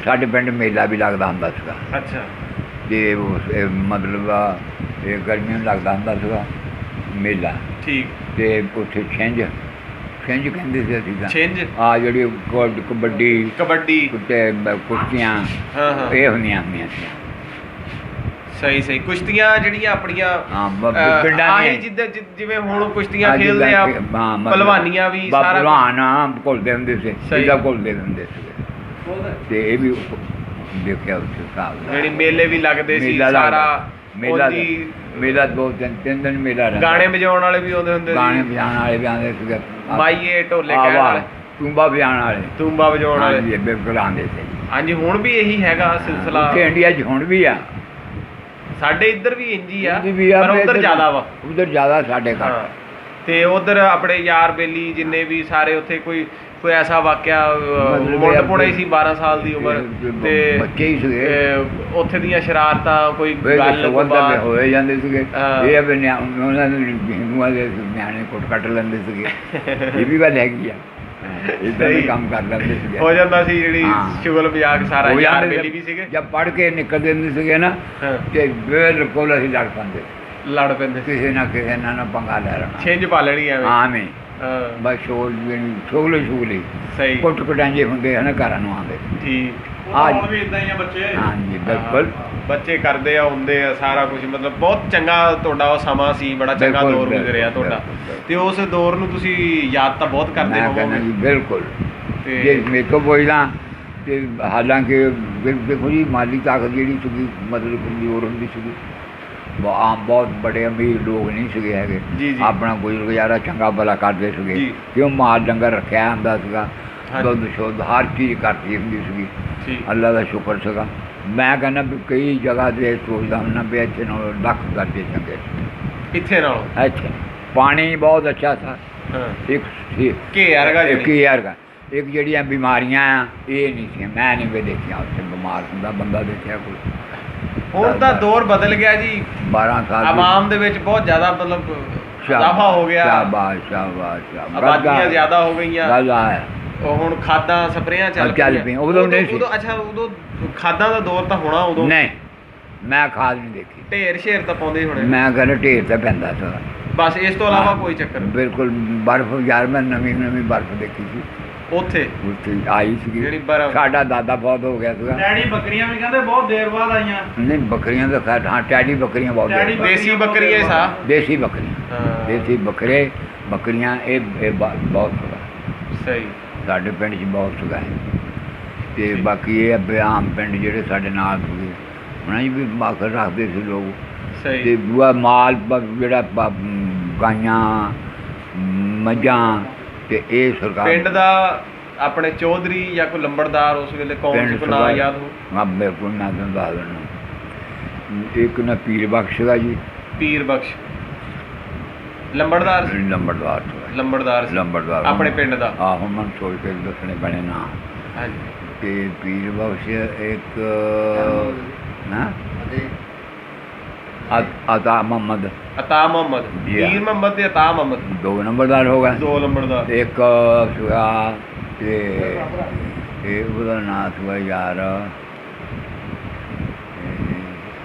ਸਾਡੇ ਪਿੰਡ ਮੇਲਾ ਵੀ ਲੱਗਦਾ ਹੁੰਦਾ ਸੀਗਾ। ਅੱਛਾ। ਤੇ ਮਤਲਬ ਇਹ ਗਰਮੀਆਂ ਨੂੰ ਲੱਗਦਾ ਹੁੰਦਾ ਸੀਗਾ ਮੇਲਾ। ਠੀਕ। ਤੇ ਉੱਥੇ ਛਿੰਝ ਕਹਿੰਦੇ ਸੀ ਅਸੀਂ ਤਾਂ। ਜਿਹੜੀ ਕਬੱਡੀ ਤੇ ਕੁਸ਼ਤੀਆਂ ਇਹ ਹੁੰਦੀਆਂ ਸੀ। ਸਹੀ। ਕੁਸ਼ਤੀਆਂ ਜਿਹੜੀਆਂ ਆਪਣੀਆਂ ਪਿੰਡਾਂ ਜਿਵੇਂ ਹੁਣ ਕੁਸ਼ਤੀਆਂ ਖੇਲਦੇ ਆ, ਪਹਿਲਵਾਨੀਆਂ ਵੀ ਸਾਰਾ ਪਹਿਲਵਾਨ ਘੁਲਦੇ ਹੁੰਦੇ ਸੀ, ਘੁਲਦੇ ਹੁੰਦੇ ਸੀ। ਤੇ ਇਹ ਵੀ ਦੇਖਿਆ ਉੱਥੇ ਹਿਸਾਬ ਜਿਹੜੀ ਮੇਲੇ ਵੀ ਲੱਗਦੇ ਸੀ ਸਾਰਾ। ਮੇਲਾ 2-3 ਦਿਨ ਮੇਲਾ ਰਹਿੰਦਾ। ਗਾਣੇ ਵਜਾਉਣ ਵਾਲੇ ਵੀ ਆਉਂਦੇ ਹੁੰਦੇ ਸੀ? ਗਾਣੇ ਵਜਾਉਣ ਵਾਲੇ ਵੀ ਆਉਂਦੇ ਸੀਗੇ। ਮਾਈਏ ਢੋਲੇ ਕਹਿਣ ਵਾਲੇ? ਤੂੰਬਾ ਵਜਾਉਣ ਵਾਲੇ ਬਿਲਕੁਲ ਆਉਂਦੇ ਸੀ। ਹਾਂਜੀ, ਹੁਣ ਵੀ ਇਹੀ ਹੈਗਾ ਸਿਲਸਿਲਾ? ਇੰਡੀਆ 'ਚ ਹੁਣ ਵੀ ਆ, ਸਾਡੇ ਇੱਧਰ ਵੀ ਇੰਝ ਹੀ ਆ, ਪਰ ਉੱਧਰ ਜ਼ਿਆਦਾ ਵਾ। ਉੱਧਰ ਜ਼ਿਆਦਾ, ਸਾਡੇ ਘੱਟ। ਤੇ ਉੱਧਰ ਆਪਣੇ ਯਾਰ ਬੇਲੀ ਜਿੰਨੇ ਵੀ ਸਾਰੇ ਉੱਥੇ ਕੋਈ ਐਸਾ ਵਾਕਿਆ? ਮੁੰਡ ਪੁਣੇ ਸੀ 12 ਸਾਲ ਦੀ ਉਮਰ ਤੇ ਬੱਚੇ ਹੀ ਸੀਗੇ। ਉੱਥੇ ਦੀਆਂ ਸ਼ਰਾਰਤਾਂ ਕੋਈ ਗੱਲ ਹੋਏ ਜਾਂਦੇ ਸੀਗੇ। ਇਹ ਉਹਨਾਂ ਨੂੰ ਹਿੰਦੂਆਂ ਦੇ ਨਿਆਣੇ ਕੱਟ ਲੈਂਦੇ ਸੀਗੇ। ਇਹ ਵੀ ਗੱਲ ਹੈਗੀ ਆ, ਇਦਾਂ ਦੇ ਕੰਮ ਕਰ ਲੈਂਦੇ ਸੀਗੇ। ਹੋ ਜਾਂਦਾ ਸੀ ਜਿਹੜੀ ਚੁਗਲ ਮਜ਼ਾਕ ਸਾਰਾ। ਯਾਰ ਬੇਲੀ ਵੀ ਸੀਗੇ? ਜਦ ਪੜ੍ਹ ਕੇ ਨਿਕਲਦੇ ਹੁੰਦੇ ਸੀਗੇ ਨਾ, ਤੇ ਬਿਲਕੁਲ ਅਸੀਂ ਲੜ ਪੈਂਦੇ ਕਿਸੇ ਨਾ ਪੰਗਾ ਲੈ ਲੈਣਾ, ਛਿੰਝ ਪਾ ਲੈਣੀ ਐਵੇਂ। ਬਸ ਛੋਲੇ ਸਹੀ। ਕੁੱਟ ਕਟਾਂਜੇ ਹੁੰਦੇ ਹਨ ਘਰਾਂ ਨੂੰ ਆਉਂਦੇ। ਠੀਕ। ਹੁਣ ਵੀ ਇਦਾਂ ਹੀ ਆ ਬੱਚੇ? ਹਾਂਜੀ, ਬਿਲਕੁਲ। ਬੱਚੇ ਕਰਦੇ ਆ, ਹੁੰਦੇ ਆ, ਸਾਰਾ ਕੁਝ। ਮਤਲਬ ਬਹੁਤ ਚੰਗਾ ਤੁਹਾਡਾ ਉਹ ਸਮਾਂ ਸੀ, ਬੜਾ ਚੰਗਾ ਦੌਰ ਗੁਜ਼ਰਿਆ ਤੁਹਾਡਾ। ਤੇ ਉਸ ਦੌਰ ਨੂੰ ਤੁਸੀਂ ਯਾਦ ਤਾਂ ਬਹੁਤ ਕਰਦੇ ਹੋਵੋਗੇ? ਬਿਲਕੁਲ। ਜੇ ਮੇਰੇ ਕੋਲ ਪੁੱਛਦਾ ਤੇ ਹਾਲਾਂਕਿ ਦੇਖੋ ਜੀ, ਮਾਲੀ ਤਾਕਤ ਜਿਹੜੀ ਸੀਗੀ ਮਤਲਬ ਕਮਜ਼ੋਰ ਹੁੰਦੀ ਸੀਗੀ। ਆਮ ਬਹੁਤ ਬੜੇ ਅਮੀਰ ਲੋਕ ਨਹੀਂ ਸੀਗੇ ਹੈਗੇ। ਆਪਣਾ ਗੁਜ਼ਾਰਾ ਚੰਗਾ ਭਲਾ ਕਰਦੇ ਸੀਗੇ, ਕਿਉਂ ਮਾਲ ਡੰਗਰ ਰੱਖਿਆ ਹੁੰਦਾ ਸੀਗਾ, ਦੁੱਧ ਸ਼ੁੱਧ ਹਰ ਚੀਜ਼ ਕਰਦੀ ਹੁੰਦੀ ਸੀਗੀ। ਅੱਲਾ ਦਾ ਸ਼ੁਕਰ ਸੀਗਾ। ਮੈਂ ਕਹਿੰਦਾ ਵੀ ਕਈ ਜਗ੍ਹਾ 'ਤੇ ਸੋਚਦਾ ਹੁੰਦਾ ਵੀ ਇੱਥੇ ਨਾਲੋਂ ਲੱਖ ਕਰਦੇ ਚੰਗੇ ਸੀ। ਇੱਥੇ ਪਾਣੀ ਬਹੁਤ ਅੱਛਾ ਸੀ। ਘੇਰ ਇੱਕ ਜਿਹੜੀਆਂ ਬਿਮਾਰੀਆਂ ਆ ਇਹ ਨਹੀਂ ਸੀ, ਮੈਂ ਨਹੀਂ ਵੀ ਦੇਖਿਆ ਉੱਥੇ ਬਿਮਾਰ ਹੁੰਦਾ ਬੰਦਾ ਦੇਖਿਆ ਕੋਈ। ਹੁਣ ਤਾਂ ਦੌਰ ਬਦਲ ਗਿਆ ਜੀ, 12 ਸਾਲ ਆਵਾਮ ਦੇ ਵਿੱਚ ਬਹੁਤ ਜ਼ਿਆਦਾ ਮਤਲਬ ਇਜ਼ਾਫਾ ਹੋ ਗਿਆ, ਸ਼ਾਬਾਸ਼ ਸ਼ਾਬਾਸ਼ ਸ਼ਾਬਾਸ਼, ਆਬਾਦੀਆਂ ਜ਼ਿਆਦਾ ਹੋ ਗਈਆਂ, ਗੱਲ ਆ ਉਹ ਹੁਣ ਖਾਦਾਂ ਸਪਰੇਆਂ ਚੱਲ ਪਈਆਂ। ਉਦੋਂ ਨਹੀਂ ਸੀ। ਅੱਛਾ ਉਦੋਂ ਖਾਦਾਂ ਦਾ ਦੌਰ ਤਾਂ ਹੋਣਾ ਉਦੋਂ? ਨਹੀਂ, ਮੈਂ ਖਾਦ ਨਹੀਂ ਦੇਖੀ। ਢੇਰ ਸ਼ੇਰ ਤਾਂ ਪਾਉਂਦੇ ਹੋਣੇ? ਮੈਂ ਕਹਿੰਦਾ ਢੇਰ ਤਾਂ ਪੈਂਦਾ ਸੀ ਬਸ, ਇਸ ਤੋਂ ਇਲਾਵਾ ਕੋਈ ਚੱਕਰ? ਬਿਲਕੁਲ। ਬਰਫ਼ ਯਾਰ ਮੈਂ ਨਵੀਂ ਬਰਫ਼ ਦੇਖੀ ਸੀ ਉੱਥੇ ਆਈ ਸੀਗੀ ਜਿਹੜੀ ਬਰਫ਼। ਸਾਡਾ ਦਾਦਾ ਬਹੁਤ ਹੋ ਗਿਆ ਸੀਗਾ। ਡੈਡੀ ਬੱਕਰੀਆਂ ਵੀ ਕਹਿੰਦੇ ਬਹੁਤ ਦੇਰ ਬਾਅਦ ਆਈਆਂ। ਨਹੀਂ ਬੱਕਰੀਆਂ ਤਾਂ ਖੈਰ ਹਾਂ, ਟੈਡੀ ਬੱਕਰੀਆਂ ਬਹੁਤ ਦੇਸੀ ਬੱਕਰੀਆਂ ਸਾ, ਦੇਸੀ ਬੱਕਰੀਆਂ, ਦੇਸੀ ਬੱਕਰੀਆਂ ਇਹ ਬਹੁਤ ਸੀਗਾ। ਸਹੀ, ਸਾਡੇ ਪਿੰਡ 'ਚ ਬਹੁਤ ਸੀਗਾ। ਅਤੇ ਬਾਕੀ ਇਹ ਆਮ ਪਿੰਡ ਜਿਹੜੇ ਸਾਡੇ ਨਾਲ ਸੀਗੇ ਉਹਨਾਂ 'ਚ ਵੀ ਮਾਖਰ ਰੱਖਦੇ ਸੀ ਲੋਕ। ਅਤੇ ਦੂਆ ਮਾਲ ਜਿਹੜਾ ਗਾਈਆਂ ਮੱਝਾਂ, ਅਤੇ ਇਹ ਸਰਕਾਰ ਪਿੰਡ ਦਾ ਆਪਣੇ ਚੌਧਰੀ ਜਾਂ ਕੋਈ ਲੰਬੜਦਾਰ ਉਸ ਵੇਲੇ ਕੌਣ ਸੀ, ਕੋਈ ਨਾਂ ਯਾਦ ਹੋ? ਹਾਂ ਬਿਲਕੁਲ, ਮੈਂ ਤੁਹਾਨੂੰ ਦੱਸ ਦਿੰਦਾ। ਇੱਕ ਨਾ ਪੀਰ ਬਖਸ਼ ਸੀਗਾ ਜੀ। ਪੀਰ ਬਖਸ਼ ਲੰਬੜਦਾਰ? ਲੰਬੜਦਾਰ ਲੰਬੜਦਾਰ ਆਪਣੇ ਪਿੰਡ ਦਾ? ਆਹੋ, ਮੈਨੂੰ ਸੋਚ ਕੇ ਦੱਸਣੇ ਪੈਣੇ ਨਾ। ਹਾਂਜੀ। ਅਤੇ ਪੀਰ ਬਖਸ਼ ਇੱਕ ਨਾ ਅਤਾ ਮੁਹੰਮਦ। ਪੀਰ ਮੁਹੰਮਦ ਤੇ ਅਤਾ ਮੁਹੰਮਦ, 2 ਨੰਬਰਦਾਰ ਹੋ ਗਏ। 2 ਲੰਬੜਦਾਰ। ਇੱਕ ਸੀਗਾ ਤੇ ਇਹ ਉਹਦਾ ਨਾਂ ਸੀਗਾ ਯਾਰ,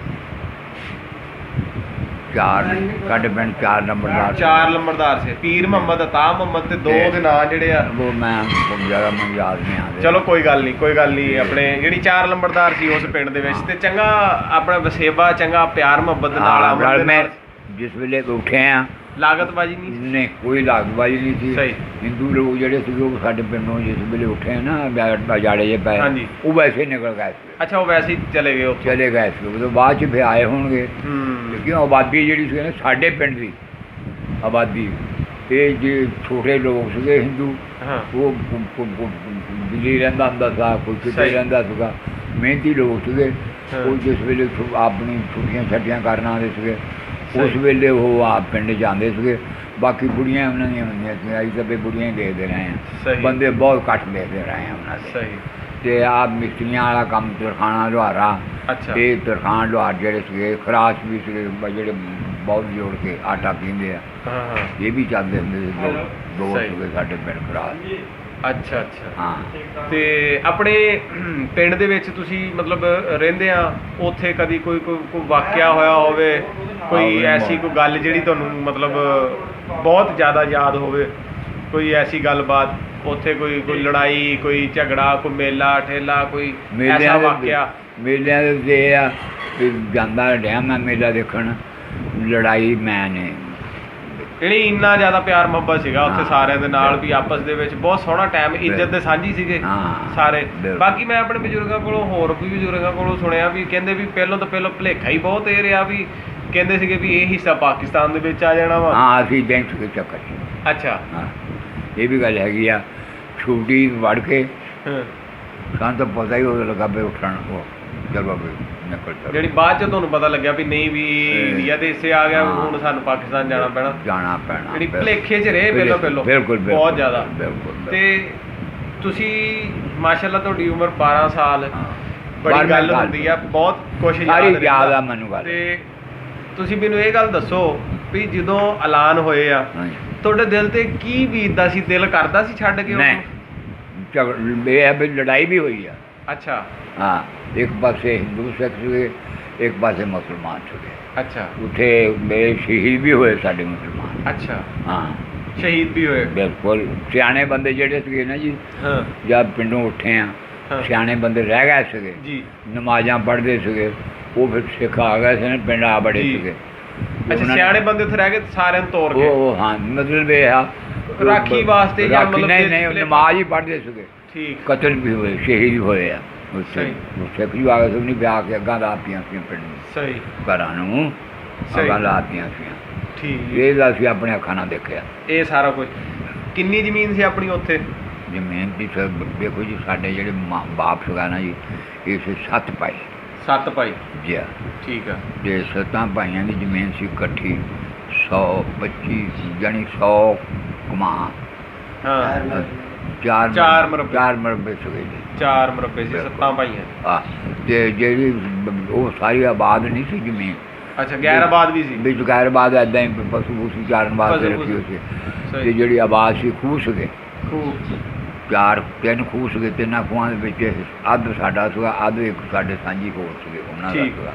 ਸਾਡੇ ਪਿੰਡ 4 ਨੰਬਰਦਾਰ। 4 ਲੰਬੜਦਾਰ ਸੀ, ਪੀਰ ਮੁਹੰਮਦ, ਅਤਾ ਮੁਹੰਮਦ ਤੇ 2 ਦੇ ਨਾਂ ਜਿਹੜੇ ਆ ਉਹ ਮੈਂ ਜ਼ਿਆਦਾ ਮੈਨੂੰ ਯਾਦ ਨਹੀਂ ਆਉਂਦੇ। ਚਲੋ ਕੋਈ ਗੱਲ ਨਹੀਂ। ਆਪਣੇ ਜਿਹੜੀ 4 ਲੰਬੜਦਾਰ ਸੀ ਉਸ ਪਿੰਡ ਦੇ ਵਿੱਚ, ਤੇ ਚੰਗਾ ਆਪਣਾ ਵਸੇਬਾ, ਚੰਗਾ ਪਿਆਰ ਮੁਹੱਬਤ ਦੇ ਨਾਲ। ਮੈਂ ਜਿਸ ਵੇਲੇ ਉੱਠੇ ਆ, ਲਾਗਤਬਾਜੀ ਨਹੀਂ, ਕੋਈ ਲਾਗਤਬਾਜੀ ਨਹੀਂ ਸੀ। ਸਹੀ। ਹਿੰਦੂ ਲੋਕ ਜਿਹੜੇ ਸੀਗੇ ਉਹ ਸਾਡੇ ਪਿੰਡੋਂ ਜਿਸ ਵੇਲੇ ਉੱਠੇ ਨਾ ਜਾੜੇ ਜਿਹੇ ਪਏ, ਉਹ ਵੈਸੇ ਹੀ ਨਿਕਲ ਗਏ ਸੀ। ਅੱਛਾ, ਉਹ ਵੈਸੇ ਹੀ ਚਲੇ ਗਏ ਸੀ। ਉਦੋਂ ਬਾਅਦ 'ਚ ਫਿਰ ਆਏ ਹੋਣਗੇ, ਕਿਉਂ ਆਬਾਦੀ ਜਿਹੜੀ ਸੀ ਨਾ ਸਾਡੇ ਪਿੰਡ ਦੀ ਆਬਾਦੀ, ਇਹ ਜੇ ਛੋਟੇ ਲੋਕ ਸੀਗੇ ਹਿੰਦੂ, ਉਹ ਦਿੱਲੀ ਰਹਿੰਦਾ ਹੁੰਦਾ ਸੀ, ਕੋਈ ਕਿਤੇ ਰਹਿੰਦਾ ਸੀਗਾ, ਮਿਹਨਤੀ ਲੋਕ ਸੀਗੇ। ਉਹ ਜਿਸ ਵੇਲੇ ਆਪਣੀ ਛੁੱਟੀਆਂ ਕਰਨ ਆਉਂਦੇ ਸੀਗੇ, ਉਸ ਵੇਲੇ ਉਹ ਆਪ ਪਿੰਡ ਜਾਂਦੇ ਸੀਗੇ। ਬਾਕੀ ਬੁੜੀਆਂ ਉਹਨਾਂ ਦੀਆਂ ਹੁੰਦੀਆਂ ਸੀ, ਅਸੀਂ ਤਾਂ ਵੀ ਬੁੜੀਆਂ ਹੀ ਦੇਖਦੇ ਰਹੇ ਹਾਂ, ਬੰਦੇ ਬਹੁਤ ਘੱਟ ਦੇਖਦੇ ਰਹੇ ਹਾਂ ਉਹਨਾਂ ਦੇ। ਅਤੇ ਆਪ ਮਿਸਤਰੀਆਂ ਵਾਲਾ ਕੰਮ, ਤਰਖਾਣਾ ਲੁਹਾਰਾ, ਇਹ ਤਰਖਾਣ ਲੁਹਾਰ ਜਿਹੜੇ ਸੀਗੇ, ਖਰਾਸ਼ ਵੀ ਸੀਗੇ ਜਿਹੜੇ ਬਹੁਤ ਜੋੜ ਕੇ ਆਟਾ ਪੀਂਦੇ ਆ, ਇਹ ਵੀ ਚੱਲਦੇ ਹੁੰਦੇ ਸੀ। 2 ਸੀਗੇ ਸਾਡੇ ਪਿੰਡ ਖਰਾਸ਼। ਅੱਛਾ। ਹਾਂ। ਤੇ ਆਪਣੇ ਪਿੰਡ ਦੇ ਵਿੱਚ ਤੁਸੀਂ ਮਤਲਬ ਰਹਿੰਦੇ ਆ, ਉੱਥੇ ਕਦੀ ਕੋਈ ਵਾਕਿਆ ਹੋਇਆ ਹੋਵੇ, ਕੋਈ ਐਸੀ ਕੋਈ ਗੱਲ ਜਿਹੜੀ ਤੁਹਾਨੂੰ ਮਤਲਬ ਬਹੁਤ ਜ਼ਿਆਦਾ ਯਾਦ ਹੋਵੇ, ਕੋਈ ਐਸੀ ਗੱਲਬਾਤ ਉੱਥੇ, ਕੋਈ ਲੜਾਈ, ਕੋਈ ਝਗੜਾ, ਕੋਈ ਮੇਲਾ ਠੇਲਾ, ਕੋਈ ਐਸਾ ਵਾਕਿਆ? ਮੇਲਿਆਂ ਦੇ ਉੱਤੇ ਆ ਵੀ ਜਾਂਦਾ ਰਿਹਾ ਮੈਂ ਮੇਲਾ ਦੇਖਣ, ਲੜਾਈ ਮੈਂ ਨਹੀਂ। ਜਿਹੜੀ ਇੰਨਾ ਜ਼ਿਆਦਾ ਪਿਆਰ ਮੁਹੱਬਤ ਸੀਗਾ ਉੱਥੇ ਸਾਰਿਆਂ ਦੇ ਨਾਲ, ਵੀ ਆਪਸ ਦੇ ਵਿੱਚ ਬਹੁਤ ਸੋਹਣਾ ਟਾਈਮ, ਇੱਜ਼ਤ ਦੇ ਸਾਂਝੀ ਸੀਗੇ ਸਾਰੇ। ਬਾਕੀ ਮੈਂ ਆਪਣੇ ਬਜ਼ੁਰਗਾਂ ਕੋਲੋਂ, ਹੋਰ ਵੀ ਬਜ਼ੁਰਗਾਂ ਕੋਲੋਂ ਸੁਣਿਆ ਵੀ ਕਹਿੰਦੇ ਵੀ ਪਹਿਲਾਂ ਤੋਂ ਭੁਲੇਖਾ ਹੀ ਬਹੁਤ ਇਹ ਰਿਹਾ, ਵੀ ਕਹਿੰਦੇ ਸੀਗੇ ਵੀ ਇਹ ਹਿੱਸਾ ਪਾਕਿਸਤਾਨ ਦੇ ਵਿੱਚ ਆ ਜਾਣਾ ਵਾ। ਹਾਂ, ਅਸੀਂ ਬੈਂਕ ਦੇ ਚੱਕਰ 'ਚ। ਅੱਛਾ। ਹਾਂ, ਇਹ ਵੀ ਗੱਲ ਹੈਗੀ ਆ। ਛੁੱਟੀ ਵੜ ਕੇ ਸਾਨੂੰ ਤਾਂ ਪਤਾ ਹੀ ਉਹ ਲੱਗਾ ਵੀ ਉੱਠਣ, ਉਹ ਚਲੋ ਵੀ ਨਿਕਲ ਚਲੋ। ਜਿਹੜੀ ਬਾਅਦ 'ਚ ਤੁਹਾਨੂੰ ਪਤਾ ਲੱਗਿਆ ਵੀ ਨਹੀਂ, ਵੀ ਇੰਡੀਆ ਦੇ ਹਿੱਸੇ ਆ ਗਿਆ, ਹੁਣ ਸਾਨੂੰ ਪਾਕਿਸਤਾਨ ਜਾਣਾ ਪੈਣਾ। ਜਿਹੜੀ ਭੁਲੇਖੇ 'ਚ ਰਹੇ ਪਹਿਲਾਂ ਬਿਲਕੁਲ ਬਹੁਤ ਜ਼ਿਆਦਾ। ਤੇ ਤੁਸੀਂ ਮਾਸ਼ਾਅੱਲਾ ਤੁਹਾਡੀ ਉਮਰ 12 ਸਾਲ, ਬੜੀ ਗੱਲ ਹੁੰਦੀ ਆ, ਬਹੁਤ ਕੁਛ ਯਾਦ ਆ ਮੈਨੂੰ ਗੱਲ। ਤੇ ਤੁਸੀਂ ਮੈਨੂੰ ਇਹ ਗੱਲ ਦੱਸੋ ਵੀ ਜਦੋਂ ਐਲਾਨ ਹੋਏ ਆ, ਤੁਹਾਡੇ ਦਿਲ ਤੇ ਕੀ ਬੀਤਦਾ ਸੀ? ਦਿਲ ਕਰਦਾ ਸੀ ਛੱਡ ਕੇ? ਇਹ ਹੈ ਵੀ ਲੜਾਈ ਵੀ ਹੋਈ ਆ। ਅੱਛਾ। ਹਾਂ, ਇੱਕ ਪਾਸੇ ਹਿੰਦੂ ਸਿੱਖ ਸੀਗੇ, ਇੱਕ ਪਾਸੇ ਮੁਸਲਮਾਨ ਸੀਗੇ। ਅੱਛਾ। ਉੱਥੇ ਮੇਰੇ ਸ਼ਹੀਦ ਵੀ ਹੋਏ ਸਾਡੇ ਮੁਸਲਮਾਨ। ਅੱਛਾ। ਹਾਂ, ਸ਼ਹੀਦ ਵੀ ਹੋਏ? ਬਿਲਕੁਲ। ਸਿਆਣੇ ਬੰਦੇ ਜਿਹੜੇ ਸੀਗੇ ਨਾ ਜੀ, ਜਦ ਪਿੰਡੋਂ ਉੱਠੇ ਆ, ਸਿਆਣੇ ਬੰਦੇ ਰਹਿ ਗਏ ਸੀਗੇ ਜੀ, ਨਮਾਜ਼ਾਂ ਪੜ੍ਹਦੇ ਸੀਗੇ, ਉਹ ਫਿਰ ਸਿੱਖ ਆ ਗਏ ਸੀ ਨਾ, ਪਿੰਡ ਆ ਬੜੇ ਸੀਗੇ। ਅੱਛਾ, ਸਿਆਣੇ ਬੰਦੇ ਉੱਥੇ ਰਹਿ ਗਏ, ਸਾਰਿਆਂ ਨੂੰ ਤੋੜ ਕੇ? ਉਹ ਹਾਂ, ਮਤਲਬ ਇਹ ਆ ਰਾਖੀ ਵਾਸਤੇ ਜਾਂ ਮਤਲਬ ਨਹੀਂ, ਨਮਾਜ਼ ਹੀ ਪੜ੍ਹਦੇ ਸੀਗੇ। ਠੀਕ। ਕਤਲ ਵੀ ਹੋਏ, ਸ਼ਹੀਦ ਵੀ ਹੋਏ ਆ ਉੱਥੇ। ਸਿੱਖ ਵੀ ਆ ਗਏ ਸੀ, ਨਹੀਂ ਵਿਆਹ ਕੇ ਅੱਗਾਂ ਲਾਤੀਆਂ ਸੀ ਪਿੰਡ ਨੂੰ। ਸਹੀ। ਘਰਾਂ ਨੂੰ ਅੱਗਾਂ ਲਾਤੀਆਂ ਸੀ। ਠੀਕ। ਇਹ ਤਾਂ ਅਸੀਂ ਆਪਣੇ ਅੱਖਾਂ ਨਾਲ ਦੇਖਿਆ ਇਹ ਸਾਰਾ ਕੁਝ। ਕਿੰਨੀ ਜ਼ਮੀਨ ਸੀ ਆਪਣੀ ਉੱਥੇ? ਜ਼ਮੀਨ ਦੀ ਦੇਖੋ ਜੀ, ਸਾਡੇ ਜਿਹੜੇ ਬਾਪ ਸੀਗਾ ਨਾ ਜੀ, ਇਹ ਸੀ 7 ਭਾਈ। 7 ਭਾਈ ਜੀ? ਠੀਕ ਆ। ਤੇ 7 ਭਾਈਆਂ ਦੀ ਜ਼ਮੀਨ ਸੀ ਇਕੱਠੀ 125, ਜਾਣੀ 100 ਕਮਾ। ਚਾਰ ਮਰਬੇ। 4 ਮਰਬੇ ਸੀਗੇ ਜੀ। 4 ਮਰਬੇ ਸੀ, 7 ਭਾਈਆਂ। ਹਾਂ, ਤੇ ਜਿਹੜੀ ਉਹ ਸਾਰੀ ਆਬਾਦ ਨਹੀਂ ਸੀ ਜ਼ਮੀਨ। ਅੱਛਾ, ਗੈਰ ਆਬਾਦ ਵੀ ਸੀ। ਵਿੱਚ ਗੈਰ ਆਬਾਦ ਇੱਦਾਂ ਹੀ ਪਸ਼ੂ ਪੂਸੂ ਚਾਰਨ ਵਾਸਤੇ ਪਸ਼ੂ ਰੱਖੀ ਹੋਈ ਸੀ। ਸਹੀ। ਤੇ ਜਿਹੜੀ ਆਬਾਦ ਸੀ ਖੂਹ ਸੀਗੇ, ਖੂਹ। 3 ਖੂਹ ਸੀਗੇ। 3 ਖੂਹਾਂ ਦੇ ਵਿੱਚ ਅੱਧ ਸਾਡਾ ਸੀਗਾ, ਅੱਧ ਇੱਕ ਸਾਡੇ ਸਾਂਝੀ ਕੋਲ ਸੀਗੇ ਉਹਨਾਂ ਦਾ ਠੀਕ। ਸੀਗਾ।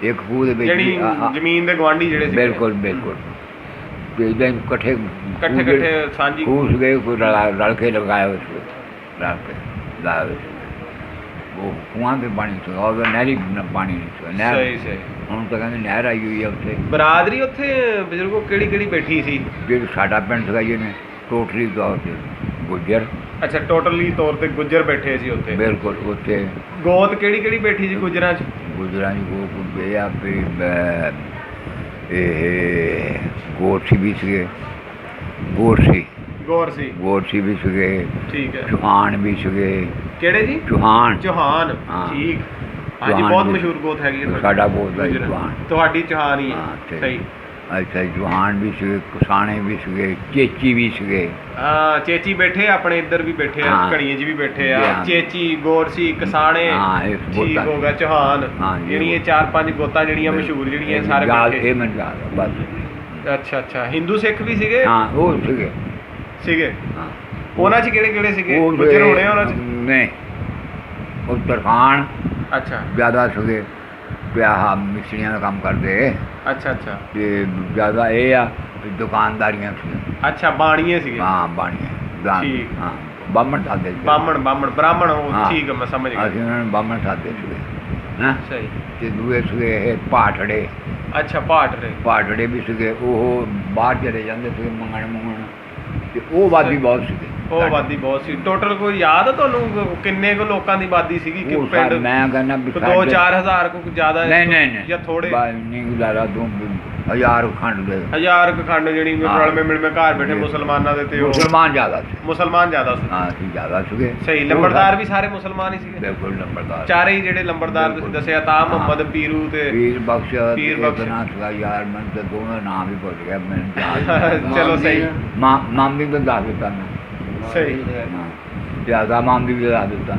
ਇੱਕ ਖੂਹ ਦੇ ਵਿੱਚ ਜਿਹੜੀ ਹੀ ਜ਼ਮੀਨ ਦੇ ਗਵਾਂਢੀ ਜਿਹੜੇ ਸੀ। ਬਿਲਕੁਲ ਬਿਲਕੁਲ। ਤੇ ਇਦਾਂ ਇਕੱਠੇ ਇਕੱਠੇ ਸਾਂਝੀ ਖੂਹ ਸੀਗੇ, ਕੋਈ ਰਲ ਕੇ ਲਗਾਏ ਹੋਏ ਸੀ, ਰਲ ਕੇ ਲਾਏ ਹੋਏ ਸੀ। ਉਹ ਖੂਹਾਂ ਦੇ ਪਾਣੀ ਸੀਗਾ, ਉਹਦਾ ਨਹਿਰੀ ਪਾਣੀ ਨਹੀਂ ਸੀਗਾ। ਨਹਿਰ ਸਹੀ ਸਹੀ। ਹੁਣ ਤਾਂ ਕਹਿੰਦੇ ਨਹਿਰ ਆਈ ਹੋਈ ਆ ਉੱਥੇ। ਬਰਾਦਰੀ ਉੱਥੇ ਬਜ਼ੁਰਗੋ ਕਿਹੜੀ ਬੈਠੀ ਸੀ? ਜਿਹੜੀ ਸਾਡਾ ਪਿੰਡ ਸੀਗਾ ਜਿਹਨੇ ਟੋਟਲੀ ਤੌਰ 'ਤੇ ਗੁੱਜਰ। ਅੱਛਾ, ਟੋਟਲੀ ਤੌਰ ਤੇ ਗੁੱਜਰ ਬੈਠੇ ਸੀ ਉੱਥੇ। ਬਿਲਕੁਲ। ਉੱਥੇ ਗੋਤ ਕਿਹੜੀ ਬੈਠੀ ਸੀ ਗੁੱਜਰਾਂ 'ਚ? ਗੁੱਜਰਾਂ ਦੀ ਗੋਤ ਆ ਵੀ ਇਹ ਗੋਰਸੀ ਵੀ ਸੀਗੇ, ਗੋਰਸੀ ਗੌਰ ਸੀ। ਵੀ ਸੀਗੇ, ਠੀਕ ਹੈ। ਚੌਹਾਨ ਵੀ ਸੀਗੇ। ਕਿਹੜੇ ਜੀ? ਚੌਹਾਨ। ਹਾਂ। ਠੀਕ। ਹਾਂਜੀ, ਚੌਹਾਨ ਬਹੁਤ ਵੀ। ਮਸ਼ਹੂਰ ਗੋਤ ਹੈਗੀ ਹੈ ਸਾਡਾ ਗੋਤ ਦਾ ਜੀ ਗੁੱਜਰਾਂ। ਚੌਹਾਨ। ਤੁਹਾਡੀ ਚੌਹਾਨ ਹੀ ਹਾਂ, ਹੈ। ਤੇ- ਸਹੀ। ਅੱਛਾ, ਚੌਹਾਨ ਵੀ ਸੀਗੇ, ਕੁਸਾਣੇ ਵੀ ਸੀਗੇ, ਚੇਚੀ ਵੀ ਸੀਗੇ। ਹਾਂ, ਚੇਚੀ ਬੈਠੇ ਆਪਣੇ ਇੱਧਰ ਵੀ ਬੈਠੇ ਆ, ਹਾਂ। ਘੜੀਏ 'ਚ ਵੀ ਬੈਠੇ ਆ। ਹਾਂ। ਚੇਚੀ, ਗੋਰਸੀ, ਕਸਾਣੇ, ਹਾਂ, ਇਸ ਠੀਕ ਗੋਤਾਂ ਹੋ ਗਿਆ, ਚੌਹਾਨ। ਹਾਂ, ਇਹ ਜਿਹੜੀਆਂ 4-5 ਗੋਤਾਂ ਜਿਹੜੀਆਂ ਮਸ਼ਹੂਰ ਜਿਹੜੀਆਂ ਸਾਰੇ ਯਾਦ ਬੈਠੇ। ਇਹ ਮੈਨੂੰ ਯਾਦ ਆ ਬਸ। ਅੱਛਾ, ਹਿੰਦੂ ਸਿੱਖ ਵੀ ਸੀਗੇ? ਹਾਂ, ਉਹ ਸੀਗੇ। ਹਾਂ, ਉਹਨਾਂ 'ਚ ਕਿਹੜੇ ਸੀਗੇ? ਉਹ ਗੁੱਜਰ ਹੋਣੇ ਉਹਨਾਂ 'ਚ? ਨਹੀਂ, ਉਹ ਤਰਖਾਣ ਅੱਛਾ ਜ਼ਿਆਦਾ ਸੀਗੇ, ਵਿਆਹ ਮਿਸਤਰੀਆਂ ਦਾ ਕੰਮ ਕਰਦੇ। ਅੱਛਾ ਤੇ ਜ਼ਿਆਦਾ ਇਹ ਆ ਵੀ ਦੁਕਾਨਦਾਰੀਆਂ ਸੀ। ਅੱਛਾ, ਬਾਣੀਏ ਸੀਗੇ। ਹਾਂ, ਬਾਣੀਆਂ। ਠੀਕ। ਹਾਂ, ਬਾਹਮਣ ਸਾਦੇ ਸੀ। ਬ੍ਰਾਹਮਣ ਉਹ। ਹਾਂ। ਠੀਕ ਹੈ, ਮੈਂ ਸਮਝ ਗਿਆ। ਅਸੀਂ ਉਹਨਾਂ ਨੂੰ ਬਾਹਮਣ ਸਾਦੇ ਸੀਗੇ। ਹਾਂ, ਸਹੀ। ਤੇ ਦੂਏ ਸੀਗੇ ਇਹ ਪਾਠੜੇ। ਅੱਛਾ, ਪਾਠੜੇ ਵੀ ਸੀਗੇ। ਉਹ ਬਾਹਰ ਚਲੇ ਜਾਂਦੇ ਸੀਗੇ ਮੰਗਣ ਤੇ ਉਹ ਆਬਾਦੀ ਬਹੁਤ ਸੀਗੇ। ਉਹ ਆਬਾਦੀ ਬਹੁਤ ਸੀ। ਟੋਟਲ ਕੋਈ ਯਾਦ ਆ ਤੁਹਾਨੂੰ ਕਿੰਨੇ ਕੁ ਲੋਕਾਂ ਦੀ ਆਬਾਦੀ ਸੀਗੀ ਕਿ ਉਹ ਪਿੰਡ? ਮੈਂ ਕਹਿੰਦਾ ਵੀ 2-4 ਹਜ਼ਾਰ ਕੋ ਜ਼ਿਆਦਾ? ਨਹੀਂ ਜਾਂ ਥੋੜੇ? ਨਹੀਂ ਗੁਜ਼ਾਰਾ 1000 ਖੰਡ ਦੇ। 1000 ਖੰਡ ਜਿਹੜੀ ਹਾਂ। ਰਲਵੇਂ ਮਿਲਵੇਂ ਘਰ ਬੈਠੇ ਮੁਸਲਮਾਨਾਂ ਦੇ ਤੇ ਉਹ ਮੁਸਲਮਾਨ ਜ਼ਿਆਦਾ ਸੀ। ਮੁਸਲਮਾਨ ਜ਼ਿਆਦਾ ਸੀ। ਹਾਂ, ਅਸੀਂ ਜ਼ਿਆਦਾ ਸੀਗੇ। ਸਹੀ। ਲੰਬੜਦਾਰ ਵੀ ਸਾਰੇ ਮੁਸਲਮਾਨ ਹੀ ਸੀਗੇ? ਬਿਲਕੁਲ ਲੰਬੜਦਾਰ। ਚਾਰੇ ਹੀ ਜਿਹੜੇ ਲੰਬੜਦਾਰ ਤੁਸੀਂ ਦੱਸਿਆ, ਤਾ ਮੁਹੰਮਦ, ਪੀਰੂ ਤੇ ਪੀਰ ਬਖਸ਼। ਪੀਰ ਬਖਸ਼। ਨਾਂ ਸੀਗਾ ਯਾਰ, ਮੈਨੂੰ ਤਾਂ ਦੋਨੋਂ ਨਾਮ ਹੀ ਭੁੱਲ ਗਿਆ ਮੈਨੂੰ। ਚਲੋ ਸਹੀ। ਮਾਮੀ ਦਾ ਦੱਸ ਦਿੱਤਾ ਮੈਂ। ਸਹੀ ਜ਼ਿਆਦਾ ਮਾਮੀ ਵੀ ਦੱਸ ਦਿੱਤਾ।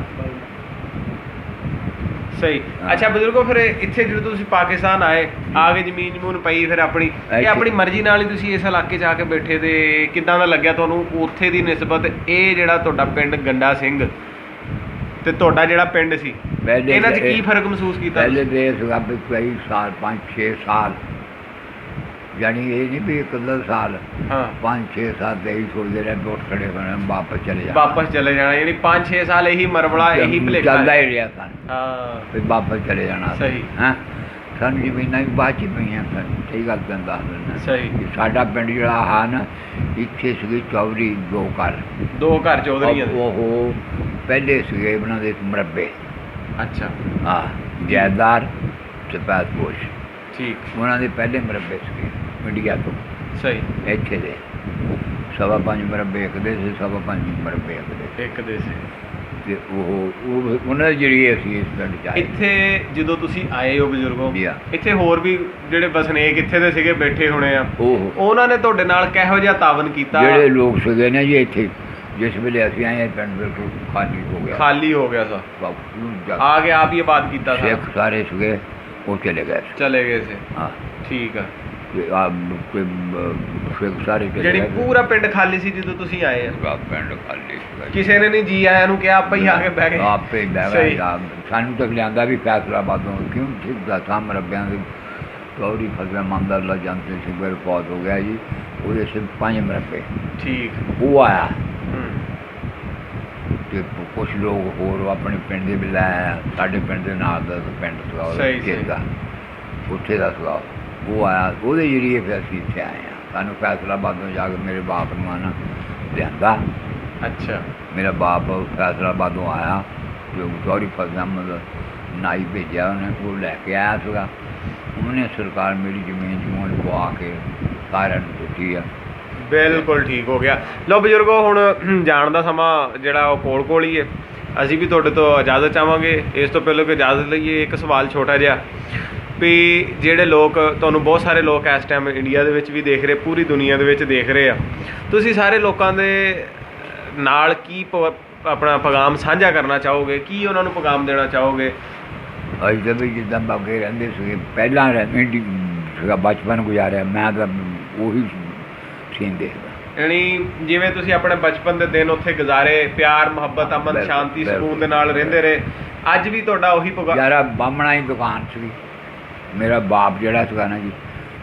ਸਹੀ। ਅੱਛਾ ਬਜ਼ੁਰਗੋ, ਫਿਰ ਇੱਥੇ ਜਦੋਂ ਤੁਸੀਂ ਪਾਕਿਸਤਾਨ ਆਏ, ਆ ਕੇ ਜ਼ਮੀਨ ਜਮੂਨ ਪਈ ਫਿਰ ਆਪਣੀ, ਇਹ ਆਪਣੀ ਮਰਜ਼ੀ ਨਾਲ ਹੀ ਤੁਸੀਂ ਇਸ ਇਲਾਕੇ 'ਚ ਆ ਕੇ ਬੈਠੇ, ਤੇ ਕਿੱਦਾਂ ਦਾ ਲੱਗਿਆ ਤੁਹਾਨੂੰ ਉੱਥੇ ਦੀ ਨਿਸਬਤ? ਇਹ ਜਿਹੜਾ ਤੁਹਾਡਾ ਪਿੰਡ ਗੰਡਾ ਸਿੰਘ ਤੇ ਤੁਹਾਡਾ ਜਿਹੜਾ ਪਿੰਡ ਸੀ, ਇਹਨਾਂ 'ਚ ਕੀ ਫਰਕ ਮਹਿਸੂਸ ਕੀਤਾ? ਪਹਿਲੇ ਦੇ ਸੀਗਾ ਵੀ ਕਈ ਸਾਲ, 5-6 ਸਾਲ, ਯਾਨੀ ਇਹ ਨਹੀਂ ਵੀ ਇੱਕ ਅੱਧਾ ਸਾਲ। ਹਾਂ, 5-6 ਸਾਲ ਤੇ ਹੀ ਸੋਚਦੇ ਰਹੇ ਵੀ ਉੱਠ ਖੜੇ ਹੋਣੇ, ਵਾਪਸ ਚਲੇ ਜਾਣਾ। ਵਾਪਸ ਚਲੇ ਜਾਣਾ, ਯਾਨੀ 5-6 ਸਾਲ ਇਹੀ ਮਰਵਲਾ, ਇਹੀ ਭੁਲੇਖਾ ਚੱਲਦਾ ਹੀ ਰਿਹਾ ਸਨ। ਹਾਂ, ਵੀ ਵਾਪਸ ਚਲੇ ਜਾਣਾ। ਸਹੀ। ਹਾਂ, ਸਾਨੂੰ ਜ਼ਮੀਨਾਂ ਵੀ ਬਾਅਦ 'ਚ ਪਈਆਂ ਸਨ। ਸਹੀ ਗੱਲ ਤੈਨੂੰ ਦੱਸ ਦਿੰਦਾ। ਸਹੀ। ਸਾਡਾ ਪਿੰਡ ਜਿਹੜਾ ਆ ਨਾ, ਇੱਥੇ ਸੀਗੇ ਚੌਧਰੀ 2 ਘਰ। 2 ਘਰ ਚੌਧਰੀਆਂ ਦੇ? ਉਹ ਪਹਿਲੇ ਸੀਗੇ ਬਣਾਉਂਦੇ ਸੀ ਮਰੱਬੇ। ਅੱਛਾ। ਹਾਂ, ਜੈਦਾਰ ਤੇ ਪੈਸਪੋਸ਼। ਠੀਕ। ਉਹਨਾਂ ਦੇ ਪਹਿਲੇ ਮਰੱਬੇ ਸੀਗੇ ਇੰਡੀਆ ਤੋਂ। ਸਹੀ। ਇੱਥੇ ਦੇ 5.25 ਮਰੱਬੇ ਇੱਕ ਦੇ ਸੀ, 5.25 ਮਰੱਬੇ ਇੱਕ ਦੇ ਸੀ। ਤੇ ਉਹ ਉਹਨਾਂ ਦੇ ਜਰੀਏ ਅਸੀਂ ਇਸ ਪਿੰਡ 'ਚ ਆਏ। ਇੱਥੇ ਜਦੋਂ ਤੁਸੀਂ ਆਏ ਹੋ ਬਜ਼ੁਰਗੋ, ਜੀ ਹਾਂ। ਇੱਥੇ ਹੋਰ ਵੀ ਜਿਹੜੇ ਵਸਨੀਕ ਇੱਥੇ ਦੇ ਸੀਗੇ ਬੈਠੇ ਹੋਣੇ ਆ, ਉਹ ਉਹਨਾਂ ਨੇ ਤੁਹਾਡੇ ਨਾਲ ਕਿਹੋ ਜਿਹਾ ਤਾਵਨ ਕੀਤਾ? ਜਿਹੜੇ ਲੋਕ ਸੀਗੇ ਨਾ ਜੀ ਇੱਥੇ, ਜਿਸ ਵੇਲੇ ਅਸੀਂ ਆਏ ਪਿੰਡ ਬਿਲਕੁਲ ਖਾਲੀ ਹੋ ਗਿਆ। ਖਾਲੀ ਹੋ ਗਿਆ ਸਾ, ਬਾਪੂ ਆ ਕੇ ਆਪ ਹੀ ਆਬਾਦ ਕੀਤਾ ਸੀ? ਸਿੱਖ ਸਾਰੇ ਸੀਗੇ, ਉਹ ਚਲੇ ਗਏ ਸੀ। ਚਲੇ ਗਏ ਸੀ। ਹਾਂ, ਠੀਕ ਆ। ਸਿੱਖ ਸਾਰੇ ਚਲੇ ਜਿਹੜੀ ਗਏ। ਪੂਰਾ ਪਿੰਡ ਖਾਲੀ ਸੀ ਜਦੋਂ ਤੁਸੀਂ ਆਏ ਆ? ਪੂਰਾ ਪਿੰਡ ਖਾਲੀ ਸੀਗਾ ਜੀ। ਕਿਸੇ ਨੇ ਨਹੀਂ ਜੀ ਆਇਆਂ ਨੂੰ ਕਿਹਾ, ਆਪਾਂ ਹੀ ਆ ਕੇ ਬਹਿ ਗਏ? ਆਪੇ ਹੀ ਬਹਿ ਸਹੀ। ਗਏ। ਸਾਨੂੰ ਤਾਂ ਲਿਆਂਦਾ ਵੀ ਫੈਸਲਾਬਾਦੋਂ, ਕਿਉਂ ਠੀਕ ਦਾ ਸਾਹਮ ਰੱਬਿਆਂ ਦੇ ਚੌਧਰੀ ਫਜ਼ਲ ਮੰਦਰ ਲਾ ਜਾਂਦੇ ਸੀ, ਫਿਰ ਫੌਤ ਹੋ ਗਿਆ ਜੀ। ਉਹਦੇ ਸਿਰਫ 5 ਮਰੱਬੇ। ਠੀਕ। ਉਹ ਆਇਆ ਹੂੰ। ਤੇ ਕੁਛ ਲੋਕ ਹੋਰ ਆਪਣੇ ਪਿੰਡ ਦੇ ਵੀ ਲੈ ਆਇਆ। ਸਾਡੇ ਪਿੰਡ ਦੇ ਨਾਲ ਦਾ ਪਿੰਡ ਸੀਗਾ ਸਹੀ, ਸਹੀ। ਦਾ, ਉੱਥੇ ਦਾ ਸੀਗਾ। ਉਹ ਆਇਆ, ਉਹਦੇ ਜਰੀਏ ਫਿਰ ਅਸੀਂ ਇੱਥੇ ਆਏ ਹਾਂ। ਸਾਨੂੰ ਫੈਸਲਾਬਾਦੋਂ ਜਾ ਕੇ ਮੇਰੇ ਬਾਪ ਨੂੰ ਆਣਾ ਲਿਆਂਦਾ। ਅੱਛਾ। ਮੇਰਾ ਬਾਪ ਫੈਸਲਾਬਾਦੋਂ ਆਇਆ, ਜੋ ਚੌਧਰੀ ਫਜ਼ਲ ਅਹਿਮਦ ਨਾਈ ਭੇਜਿਆ ਉਹਨੇ, ਉਹ ਲੈ ਕੇ ਆਇਆ ਸੀਗਾ। ਉਹਨੇ ਸਰਕਾਰ ਮੇਰੀ ਜ਼ਮੀਨ ਜਮੂਨ ਪਵਾ ਕੇ ਸਾਰਿਆਂ ਨੂੰ ਦਿੱਤੀ ਆ। ਬਿਲਕੁਲ ਠੀਕ ਹੋ ਗਿਆ। ਲਓ ਬਜ਼ੁਰਗੋ, ਹੁਣ ਜਾਣ ਦਾ ਸਮਾਂ ਜਿਹੜਾ ਉਹ ਕੋਲ ਹੀ ਹੈ। ਅਸੀਂ ਵੀ ਤੁਹਾਡੇ ਤੋਂ ਇਜਾਜ਼ਤ ਚਾਹਾਂਗੇ। ਇਸ ਤੋਂ ਪਹਿਲਾਂ ਕਿ ਇਜਾਜ਼ਤ ਲਈਏ, ਇੱਕ ਸਵਾਲ ਛੋਟਾ ਜਿਹਾ, ਵੀ ਜਿਹੜੇ ਲੋਕ ਤੁਹਾਨੂੰ, ਬਹੁਤ ਸਾਰੇ ਲੋਕ ਇਸ ਟਾਈਮ ਇੰਡੀਆ ਦੇ ਵਿੱਚ ਵੀ ਦੇਖ ਰਹੇ, ਪੂਰੀ ਦੁਨੀਆ ਦੇ ਵਿੱਚ ਦੇਖ ਰਹੇ ਆ, ਤੁਸੀਂ ਸਾਰੇ ਲੋਕਾਂ ਦੇ ਨਾਲ ਕੀ ਆਪਣਾ ਪੈਗਾਮ ਸਾਂਝਾ ਕਰਨਾ ਚਾਹੋਗੇ, ਕੀ ਉਹਨਾਂ ਨੂੰ ਪੈਗਾਮ ਦੇਣਾ ਚਾਹੋਗੇ? ਅਸੀਂ ਤਾਂ ਵੀ ਜਿੱਦਾਂ ਬਾਗੇ ਰਹਿੰਦੇ ਸੀਗੇ ਪਹਿਲਾਂ ਰਹਿੰਦੇ ਸੀਗਾ, ਬਚਪਨ ਗੁਜ਼ਾਰਿਆ, ਮੈਂ ਤਾਂ ਉਹੀ ਸੀਨ ਦੇਖਦਾ। ਯਾਨੀ ਜਿਵੇਂ ਤੁਸੀਂ ਆਪਣੇ ਬਚਪਨ ਦੇ ਦਿਨ ਉੱਥੇ ਗੁਜ਼ਾਰੇ, ਪਿਆਰ ਮੁਹੱਬਤ ਅਮਨ ਬਿਲਕੁਲ, ਸ਼ਾਂਤੀ ਸਕੂਨ ਬਿਲਕੁਲ, ਦੇ ਨਾਲ ਰਹਿੰਦੇ ਰਹੇ, ਅੱਜ ਵੀ ਤੁਹਾਡਾ ਉਹੀ ਯਾਰਾ ਬਾਹਮਣਾ ਹੀ ਦੁਕਾਨ ਸੀਗੀ। ਮੇਰਾ ਬਾਪ ਜਿਹੜਾ ਸੀਗਾ ਨਾ ਜੀ,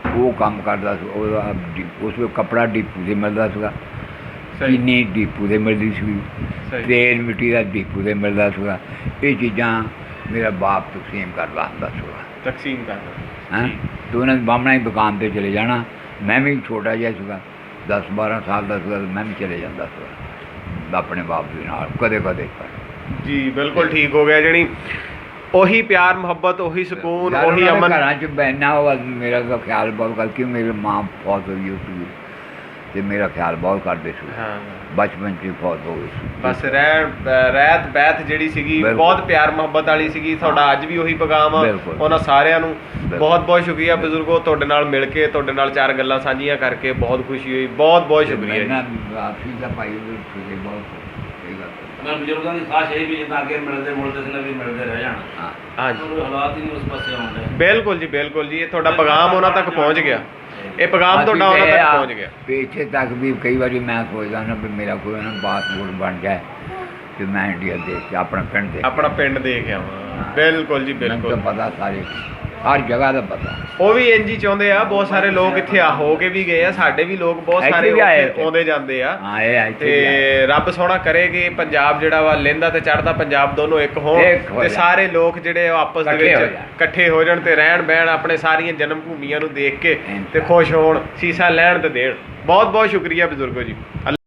ਉਹ ਕੰਮ ਕਰਦਾ ਸੀ, ਉਹਦਾ ਉਸ ਵੇਲੇ ਕੱਪੜਾ ਡੀਪੂ 'ਤੇ ਮਿਲਦਾ ਸੀਗਾ, ਚੀਨੀ ਡੀਪੂ 'ਤੇ ਮਿਲਦੀ ਸੀਗੀ, ਤੇਲ ਮਿੱਟੀ ਦਾ ਡੀਪੂ 'ਤੇ ਮਿਲਦਾ ਸੀਗਾ। ਇਹ ਚੀਜ਼ਾਂ ਮੇਰਾ ਬਾਪ ਤਕਸੀਮ ਕਰਦਾ ਹੁੰਦਾ ਸੀਗਾ, ਤਕਸੀਮ ਕਰਦਾ ਹੈਂ। ਅਤੇ ਉਹਨਾਂ ਦੀ ਬਾਹਮਣਾ ਦੀ ਦੁਕਾਨ 'ਤੇ ਚਲੇ ਜਾਣਾ। ਮੈਂ ਵੀ ਛੋਟਾ ਜਿਹਾ ਸੀਗਾ, 10-12 ਸਾਲ ਦਾ ਸੀਗਾ, ਮੈਂ ਵੀ ਚਲੇ ਜਾਂਦਾ ਸੀਗਾ ਆਪਣੇ ਬਾਪ ਦੇ ਨਾਲ ਕਦੇ ਕਦੇ। ਜੀ ਬਿਲਕੁਲ ਠੀਕ ਹੋ ਗਿਆ। ਜਿਹੜੀ ਉਹੀ ਪਿਆਰ ਮੁਹੱਬਤ, ਉਹੀ ਸਕੂਨ, ਉਹੀ ਅਮਨ। ਘਰਾਂ 'ਚ ਬਹਿਣਾ ਉਹ ਮੇਰਾ ਤਾਂ ਖਿਆਲ ਬਹੁਤ ਕਰਕੇ ਮੇਰੀ ਮਾਂ ਫੌਤ ਹੋਈ ਸੀ ਅਤੇ ਮੇਰਾ ਖਿਆਲ ਬਹੁਤ ਕਰਦੇ ਸੀ। ਹਾਂ, ਬਚਪਨ 'ਚ ਫੌਤ ਹੋ ਗਈ ਸੀ। ਬਸ ਰਹਿਤ ਬੈਤ ਜਿਹੜੀ ਸੀਗੀ ਬਹੁਤ ਪਿਆਰ ਮੁਹੱਬਤ ਵਾਲੀ ਸੀਗੀ। ਤੁਹਾਡਾ ਅੱਜ ਵੀ ਉਹੀ ਪੈਗਾਮ ਆ ਉਹਨਾਂ ਸਾਰਿਆਂ ਨੂੰ। ਬਹੁਤ ਬਹੁਤ ਸ਼ੁਕਰੀਆ ਬਜ਼ੁਰਗੋ, ਤੁਹਾਡੇ ਨਾਲ ਮਿਲ ਕੇ, ਤੁਹਾਡੇ ਨਾਲ 4 ਗੱਲਾਂ ਸਾਂਝੀਆਂ ਕਰਕੇ ਬਹੁਤ ਖੁਸ਼ੀ ਹੋਈ। ਬਹੁਤ ਬਹੁਤ ਸ਼ੁਕਰੀਆ ਜੀ। ਆਪੀ ਦਾ ਭਾਈ ਬਹੁਤ ਮੈਂ ਬਜ਼ੁਰਗਾਂ ਦੀ ਖਾਸ ਇਹ ਵੀ ਜਿੱਦਾਂ ਅੱਗੇ ਮਿਲਦੇ ਮੁਲਦੇ ਸੀ ਨਾ ਵੀ ਮਿਲਦੇ ਰਹਿ ਜਾਣਾ। ਹਾਂਜੀ, ਹਾਲਾਤ ਹੀ ਨਹੀਂ ਉਸ ਪਾਸੇ ਆਉਂਦੇ। ਬਿਲਕੁਲ ਜੀ ਬਿਲਕੁਲ ਜੀ। ਇਹ ਤੁਹਾਡਾ ਪੈਗਾਮ ਉਹਨਾਂ ਤੱਕ ਪਹੁੰਚ ਗਿਆ, ਇਹ ਪੈਗਾਮ ਤੁਹਾਡਾ ਉਹਨਾਂ ਤੱਕ ਪਹੁੰਚ ਗਿਆ। ਪਿੱਛੇ ਤੱਕ ਵੀ ਕਈ ਵਾਰੀ ਮੈਂ ਸੋਚਦਾ ਨਾ ਵੀ ਮੇਰਾ ਕੋਈ ਨਾ ਪਾਸਪੋਰਟ ਬਣ ਜਾਏ ਤੇ ਮੈਂ ਇੰਡੀਆ ਦੇਖ ਕੇ ਆਪਣਾ ਪਿੰਡ ਦੇਖ ਆਵਾਂ। ਬਿਲਕੁਲ ਜੀ ਬਿਲਕੁਲ, ਪਤਾ ਸਾਰੇ ਹਰ ਜਗ੍ਹਾ ਦਾ ਪਤਾ। ਉਹ ਵੀ ਇੰਝ ਹੀ ਚਾਹੁੰਦੇ ਆ। ਬਹੁਤ ਸਾਰੇ ਲੋਕ ਇੱਥੇ ਹੋ ਕੇ ਵੀ ਗਏ ਆ, ਸਾਡੇ ਵੀ ਲੋਕ ਬਹੁਤ ਸਾਰੇ ਆਉਂਦੇ ਜਾਂਦੇ ਆ। ਤੇ ਰੱਬ ਸੋਹਣਾ ਕਰੇ ਕਿ ਪੰਜਾਬ ਜਿਹੜਾ ਵਾ ਲਹਿੰਦਾ ਤੇ ਚੜ੍ਹਦਾ ਪੰਜਾਬ ਦੋਨੋਂ ਇੱਕ ਹੋਣ, ਤੇ ਸਾਰੇ ਲੋਕ ਜਿਹੜੇ ਆਪਸ ਦੇ ਵਿੱਚ ਇਕੱਠੇ ਹੋ ਜਾਣ ਤੇ ਰਹਿਣ ਬਹਿਣ, ਆਪਣੇ ਸਾਰੀਆਂ ਜਨਮ ਭੂਮੀਆਂ ਨੂੰ ਦੇਖ ਕੇ ਤੇ ਖੁਸ਼ ਹੋਣ, ਸੀਸਾ ਲੈਣ ਤੇ ਦੇਣ। ਬਹੁਤ ਬਹੁਤ ਸ਼ੁਕਰੀਆ ਬਜ਼ੁਰਗੋ ਜੀ।